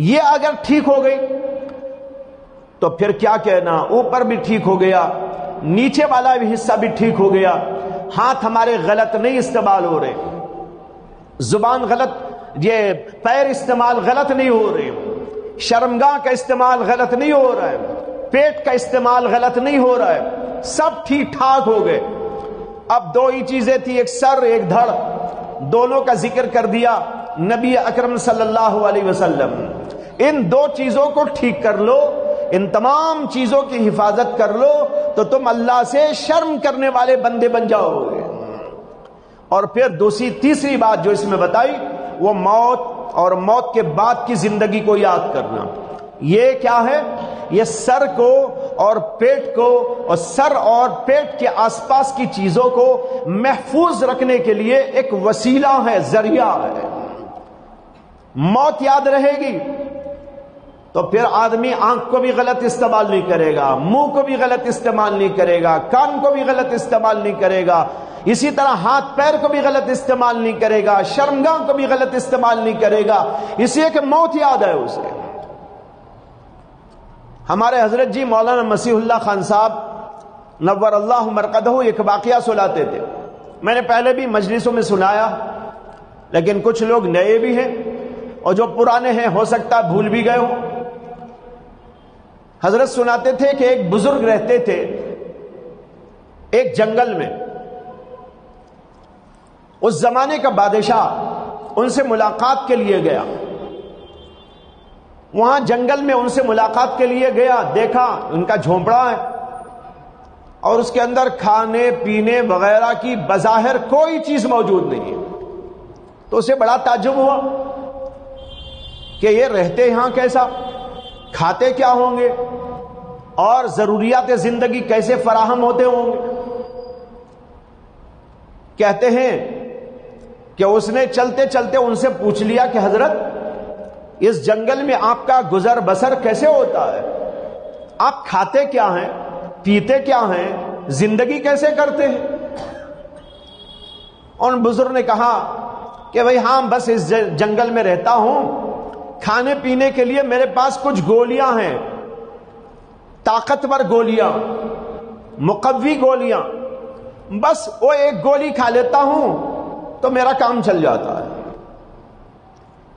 یہ اگر ٹھیک ہو گئی تو پھر کیا کہنا، اوپر بھی ٹھیک ہو گیا، نیچے والا بھی حصہ بھی ٹھیک ہو گیا۔ ہاتھ ہمارے غلط نہیں استعمال ہو رہے، زبان غلط، یہ پیر استعمال غلط نہیں ہو رہے، شرمگاہ کا استعمال غلط نہیں ہو رہا ہے، پیٹ کا استعمال غلط نہیں ہو رہا ہے، سب ٹھیک ٹھاک ہو گئے۔ اب دو ہی چیزیں تھی، ایک سر ایک دھڑ، دونوں کا ذکر کر دیا نبی اکرم صلی اللہ علیہ وسلم۔ ان دو چیزوں کو ٹھیک کر لو، ان تمام چیزوں کی حفاظت کر لو تو تم اللہ سے شرم کرنے والے بندے بن جاؤ گے۔ اور پھر تیسری بات جو اس میں بتائی وہ موت، اور موت کے بعد کی زندگی کو یاد کرنا۔ یہ کیا ہے؟ یہ سر کو اور پیٹ کو، اور سر اور پیٹ کے آس پاس کی چیزوں کو محفوظ رکھنے کے لیے ایک وسیلہ ہے، ذریعہ ہے۔ موت یاد رہے گی تو پھر آدمی آنکھ کو بھی غلط استعمال نہیں کرے گا، منہ کو بھی غلط استعمال نہیں کرے گا، کان کو بھی غلط استعمال نہیں کرے گا، اسی طرح ہاتھ پیر کو بھی غلط استعمال نہیں کرے گا، شرمگاہ کو بھی غلط استعمال نہیں کرے گا، اس لیے کہ موت یاد ہے اسے۔ ہمارے حضرت جی مولانا مسیح اللہ خان صاحب نور اللہ مرقدہ ایک واقعہ سناتے تھے، میں نے پہلے بھی مجلسوں میں سنایا، لیکن کچھ لوگ نئے بھی ہیں اور جو پرانے ہیں ہو سکتا ہے بھول بھی گئے ہوں۔ حضرت سناتے تھے کہ ایک بزرگ رہتے تھے ایک جنگل میں، اس زمانے کا بادشاہ ان سے ملاقات کے لیے گیا، وہاں جنگل میں ان سے ملاقات کے لیے گیا، دیکھا ان کا جھونپڑا ہے اور اس کے اندر کھانے پینے وغیرہ کی بظاہر کوئی چیز موجود نہیں ہے، تو اسے بڑا تعجب ہوا کہ یہ رہتے یہاں کیسا، کھاتے کیا ہوں گے، اور ضروریات زندگی کیسے فراہم ہوتے ہوں گے۔ کہتے ہیں کہ اس نے چلتے چلتے ان سے پوچھ لیا کہ حضرت اس جنگل میں آپ کا گزر بسر کیسے ہوتا ہے، آپ کھاتے کیا ہیں، پیتے کیا ہیں، زندگی کیسے کرتے ہیں؟ ان بزرگ نے کہا کہ بھئی ہاں بس اس جنگل میں رہتا ہوں، کھانے پینے کے لیے میرے پاس کچھ گولیاں ہیں، طاقتور گولیاں، مقوی گولیاں، بس وہ ایک گولی کھا لیتا ہوں تو میرا کام چل جاتا ہے،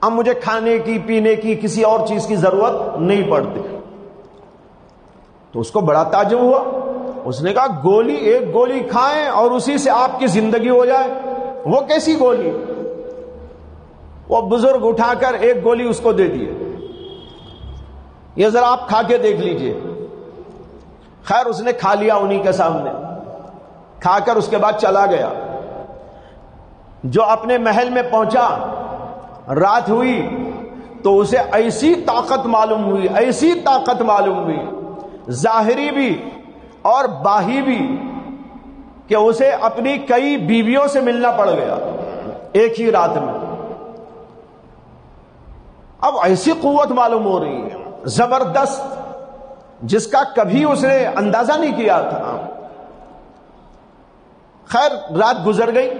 اب مجھے کھانے کی پینے کی کسی اور چیز کی ضرورت نہیں پڑتی۔ تو اس کو بڑا تعجب ہوا، اس نے کہا ایک گولی کھائیں اور اسی سے آپ کی زندگی ہو جائے، وہ کیسی گولی؟ وہ بزرگ اٹھا کر ایک گولی اس کو دے دیے، یہ ذرا آپ کھا کے دیکھ لیجئے۔ خیر اس نے کھا لیا انہی کے سامنے، کھا کر اس کے بعد چلا گیا۔ جو اپنے محل میں پہنچا، رات ہوئی تو اسے ایسی طاقت معلوم ہوئی، ظاہری بھی اور باہی بھی، کہ اسے اپنی کئی بیویوں سے ملنا پڑ گیا ایک ہی رات میں۔ اب ایسی قوت معلوم ہو رہی ہے زبردست، جس کا کبھی اس نے اندازہ نہیں کیا تھا۔ خیر رات گزر گئی،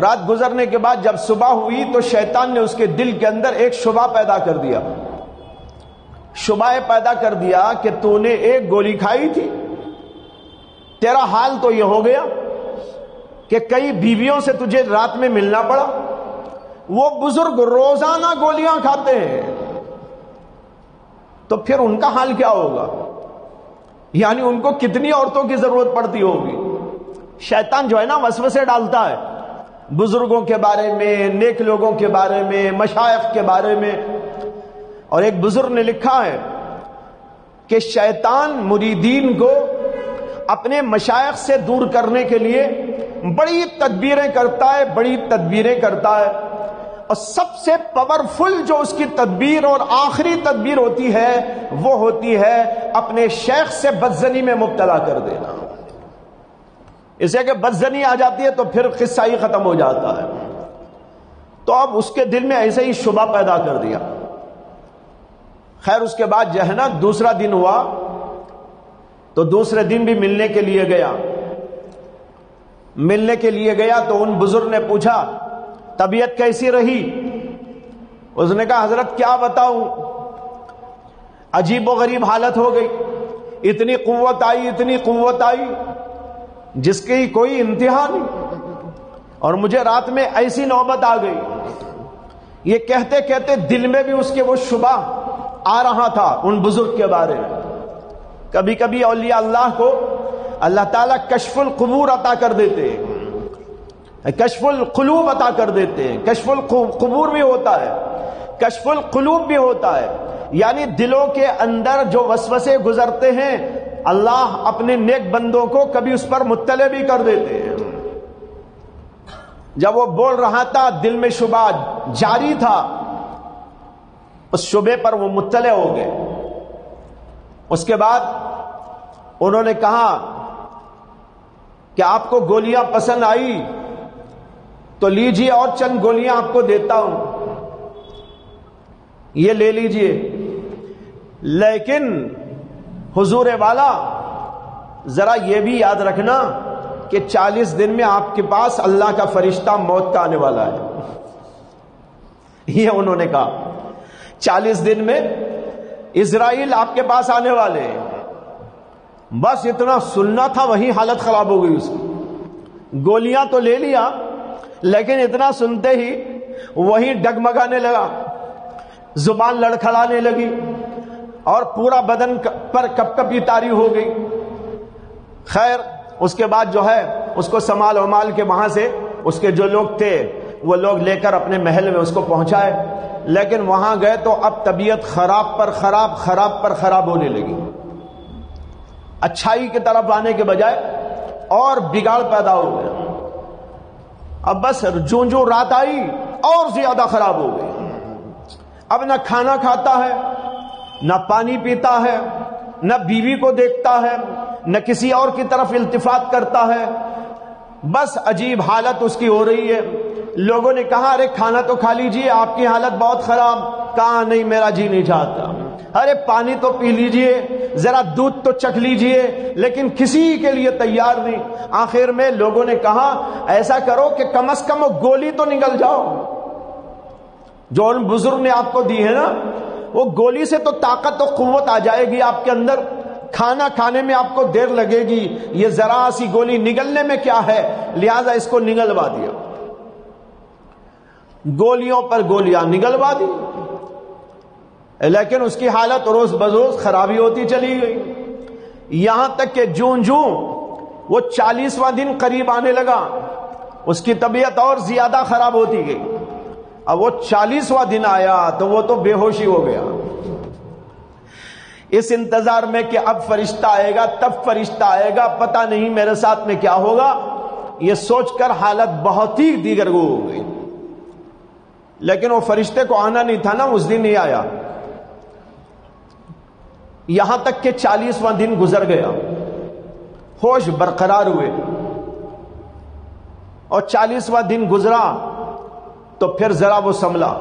رات گزرنے کے بعد جب صبح ہوئی تو شیطان نے اس کے دل کے اندر ایک شبہ پیدا کر دیا کہ تو نے ایک گولی کھائی تھی، تیرا حال تو یہ ہو گیا کہ کئی بیویوں سے تجھے رات میں ملنا پڑا۔ وہ بزرگ روزانہ گولیاں کھاتے ہیں تو پھر ان کا حال کیا ہوگا؟ یعنی ان کو کتنی عورتوں کی ضرورت پڑتی ہوگی. شیطان جو ہے نا وسوسے ڈالتا ہے بزرگوں کے بارے میں، نیک لوگوں کے بارے میں، مشائخ کے بارے میں. اور ایک بزرگ نے لکھا ہے کہ شیطان مریدین کو اپنے مشائخ سے دور کرنے کے لیے بڑی تدبیریں کرتا ہے، اور سب سے پاورفل جو اس کی تدبیر اور آخری تدبیر ہوتی ہے وہ ہوتی ہے اپنے شیخ سے بدزنی میں مبتلا کر دینا. اسے کہ بدزنی آ جاتی ہے تو پھر قصہ ہی ختم ہو جاتا ہے. تو اب اس کے دل میں ایسے ہی شبہ پیدا کر دیا. خیر اس کے بعد جو ہے نا دوسرا دن ہوا تو دوسرے دن بھی ملنے کے لیے گیا تو ان بزرگ نے پوچھا طبیعت کیسی رہی؟ اس نے کہا حضرت کیا بتاؤں، عجیب و غریب حالت ہو گئی، اتنی قوت آئی جس کی کوئی انتہا نہیں. اور مجھے رات میں ایسی نوبت آ گئی. یہ کہتے کہتے دل میں بھی اس کے وہ شبہ آ رہا تھا ان بزرگ کے بارے میں. کبھی کبھی اولیاء اللہ کو اللہ تعالیٰ کشف القبور عطا کر دیتے ہیں، کشف القلوب عطا کر دیتے ہیں. کشف القبور بھی ہوتا ہے، کشف القلوب بھی ہوتا ہے. یعنی دلوں کے اندر جو وسوسے گزرتے ہیں اللہ اپنے نیک بندوں کو کبھی اس پر مطلع بھی کر دیتے ہیں. جب وہ بول رہا تھا دل میں شبہ جاری تھا، اس شبے پر وہ مطلع ہو گئے. اس کے بعد انہوں نے کہا کہ آپ کو گولیاں پسند آئی تو لیجئے، اور چند گولیاں آپ کو دیتا ہوں، یہ لے لیجئے. لیکن حضور والا ذرا یہ بھی یاد رکھنا کہ 40 دن میں آپ کے پاس اللہ کا فرشتہ موت کا آنے والا ہے. یہ انہوں نے کہا 40 دن میں اسرائیل آپ کے پاس آنے والے ہیں. بس اتنا سننا تھا وہی حالت خراب ہو گئی اس کی. گولیاں تو لے لیا لیکن اتنا سنتے ہی وہی ڈگمگانے لگا، زبان لڑکھڑانے لگی اور پورا بدن پر کپ کپی طاری ہو گئی. خیر اس کے بعد جو ہے اس کو سنبھال ومال کے وہاں سے اس کے جو لوگ تھے وہ لوگ لے کر اپنے محل میں اس کو پہنچائے. لیکن وہاں گئے تو اب طبیعت خراب پر خراب ہونے لگی. اچھائی کی طرف آنے کے بجائے اور بگاڑ پیدا ہو گیا. اب بس جو رات آئی اور زیادہ خراب ہو گئی. اب نہ کھانا کھاتا ہے، نہ پانی پیتا ہے، نہ بیوی کو دیکھتا ہے، نہ کسی اور کی طرف التفات کرتا ہے. بس عجیب حالت اس کی ہو رہی ہے. لوگوں نے کہا ارے کھانا تو کھا لیجئے، آپ کی حالت بہت خراب. کہا نہیں میرا جی نہیں چاہتا. ارے پانی تو پی لیجئے، ذرا دودھ تو چکھ لیجئے، لیکن کسی کے لیے تیار نہیں. آخر میں لوگوں نے کہا ایسا کرو کہ کم از کم وہ گولی تو نگل جاؤ جو ان بزرگ نے آپ کو دی ہے نا. وہ گولی سے تو طاقت و قوت آ جائے گی آپ کے اندر، کھانا کھانے میں آپ کو دیر لگے گی. یہ ذرا سی گولی نگلنے میں کیا ہے، لہذا اس کو نگلوا دیا. گولیوں پر گولیاں نگلوا دی، لیکن اس کی حالت روز بروز خرابی ہوتی چلی گئی. یہاں تک کہ جوں وہ 40واں دن قریب آنے لگا اس کی طبیعت اور زیادہ خراب ہوتی گئی. اب وہ 40واں دن آیا تو وہ تو بے ہوشی ہو گیا، اس انتظار میں کہ اب فرشتہ آئے گا، تب فرشتہ آئے گا، پتہ نہیں میرے ساتھ میں کیا ہوگا. یہ سوچ کر حالت بہت ہی دیگرگو ہو گئی. لیکن وہ فرشتے کو آنا نہیں تھا نا، اس دن نہیں آیا. یہاں تک کہ 40واں دن گزر گیا، ہوش برقرار ہوئے، اور 40واں دن گزرا تو پھر ذرا وہ سنبھلا.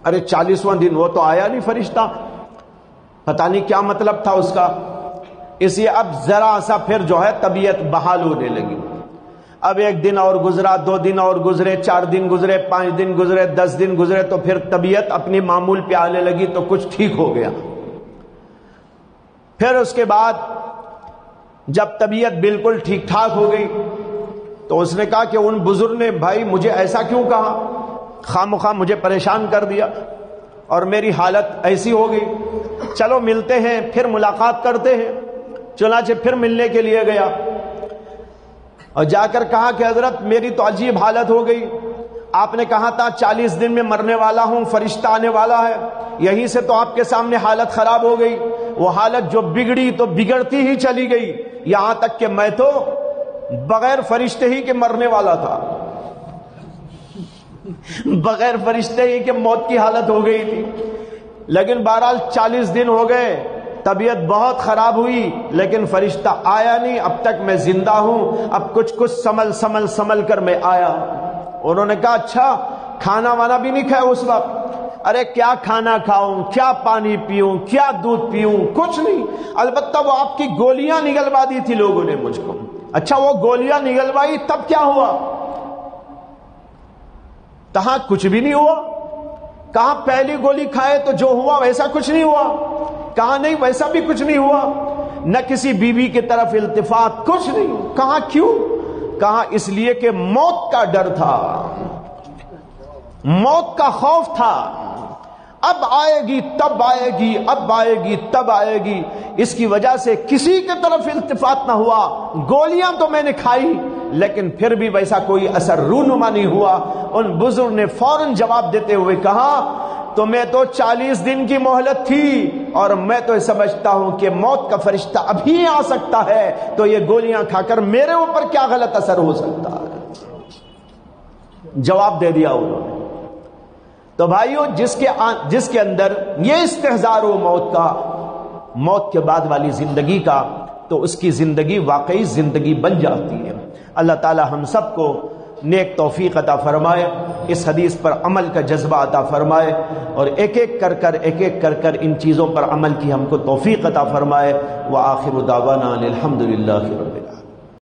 ارے 40واں دن وہ تو آیا نہیں فرشتہ، پتہ نہیں کیا مطلب تھا اس کا. اس لیے اب ذرا سا پھر جو ہے طبیعت بحال ہونے لگی. اب 1 دن اور گزرا، 2 دن اور گزرے، 4 دن گزرے، 5 دن گزرے، 10 دن گزرے، تو پھر طبیعت اپنی معمول پہ آنے لگی تو کچھ ٹھیک ہو گیا. پھر اس کے بعد جب طبیعت بالکل ٹھیک ٹھاک ہو گئی تو اس نے کہا کہ ان بزرگ نے بھائی مجھے ایسا کیوں کہا، خواہ مجھے پریشان کر دیا اور میری حالت ایسی ہو گئی. چلو ملتے ہیں، پھر ملاقات کرتے ہیں. چنانچہ پھر ملنے کے لیے گیا اور جا کر کہا کہ حضرت میری تو عجیب حالت ہو گئی، آپ نے کہا تھا 40 دن میں مرنے والا ہوں، فرشتہ آنے والا ہے، یہیں سے تو آپ کے سامنے حالت خراب ہو گئی۔ وہ حالت جو بگڑی تو بگڑتی ہی چلی گئی، یہاں تک کہ میں تو بغیر فرشتے ہی کے مرنے والا تھا، بغیر فرشتے ہی کے موت کی حالت ہو گئی تھی۔ لیکن بہرحال 40 دن ہو گئے، طبیعت بہت خراب ہوئی، لیکن فرشتہ آیا نہیں، اب تک میں زندہ ہوں، اب کچھ سمل کر میں آیا۔ انہوں نے کہا اچھا کھانا وانا بھی نہیں کھایا اس وقت؟ ارے کیا کھانا کھاؤں، کیا پانی پیوں، کیا دودھ پیوں، کچھ نہیں، البتہ وہ آپ کی گولیاں نگلوا دی تھی لوگوں نے مجھ کو۔ اچھا وہ گولیاں نگلوائی تب کیا ہوا؟ کہاں کچھ بھی نہیں ہوا، کہاں پہلی گولی کھائے تو جو ہوا ویسا کچھ نہیں ہوا، کہاں نہیں ویسا بھی کچھ نہیں ہوا، نہ کسی بیوی کی طرف التفات، کچھ نہیں۔ کہاں کیوں؟ کہاں اس لیے کہ موت کا ڈر تھا، موت کا خوف تھا، اب آئے گی تب آئے گی، اب آئے گی تب آئے گی، اس کی وجہ سے کسی کی طرف التفات نہ ہوا۔ گولیاں تو میں نے کھائی لیکن پھر بھی ویسا کوئی اثر رونما نہیں ہوا۔ ان بزرگ نے فوراً جواب دیتے ہوئے کہا تمہیں تو 40 دن کی مہلت تھی اور میں تو سمجھتا ہوں کہ موت کا فرشتہ ابھی آ سکتا ہے، تو یہ گولیاں کھا کر میرے اوپر کیا غلط اثر ہو سکتا ہے؟ جواب دے دیا انہوں نے۔ تو بھائیو جس کے اندر یہ استحضار ہو موت کا، موت کے بعد والی زندگی کا، تو اس کی زندگی واقعی زندگی بن جاتی ہے۔ اللہ تعالی ہم سب کو نیک توفیق عطا فرمائے، اس حدیث پر عمل کا جذبہ عطا فرمائے، اور ایک ایک کر کر ان چیزوں پر عمل کی ہم کو توفیق عطا فرمائے۔ وآخر دعوانا الحمدللہ رب العالمین۔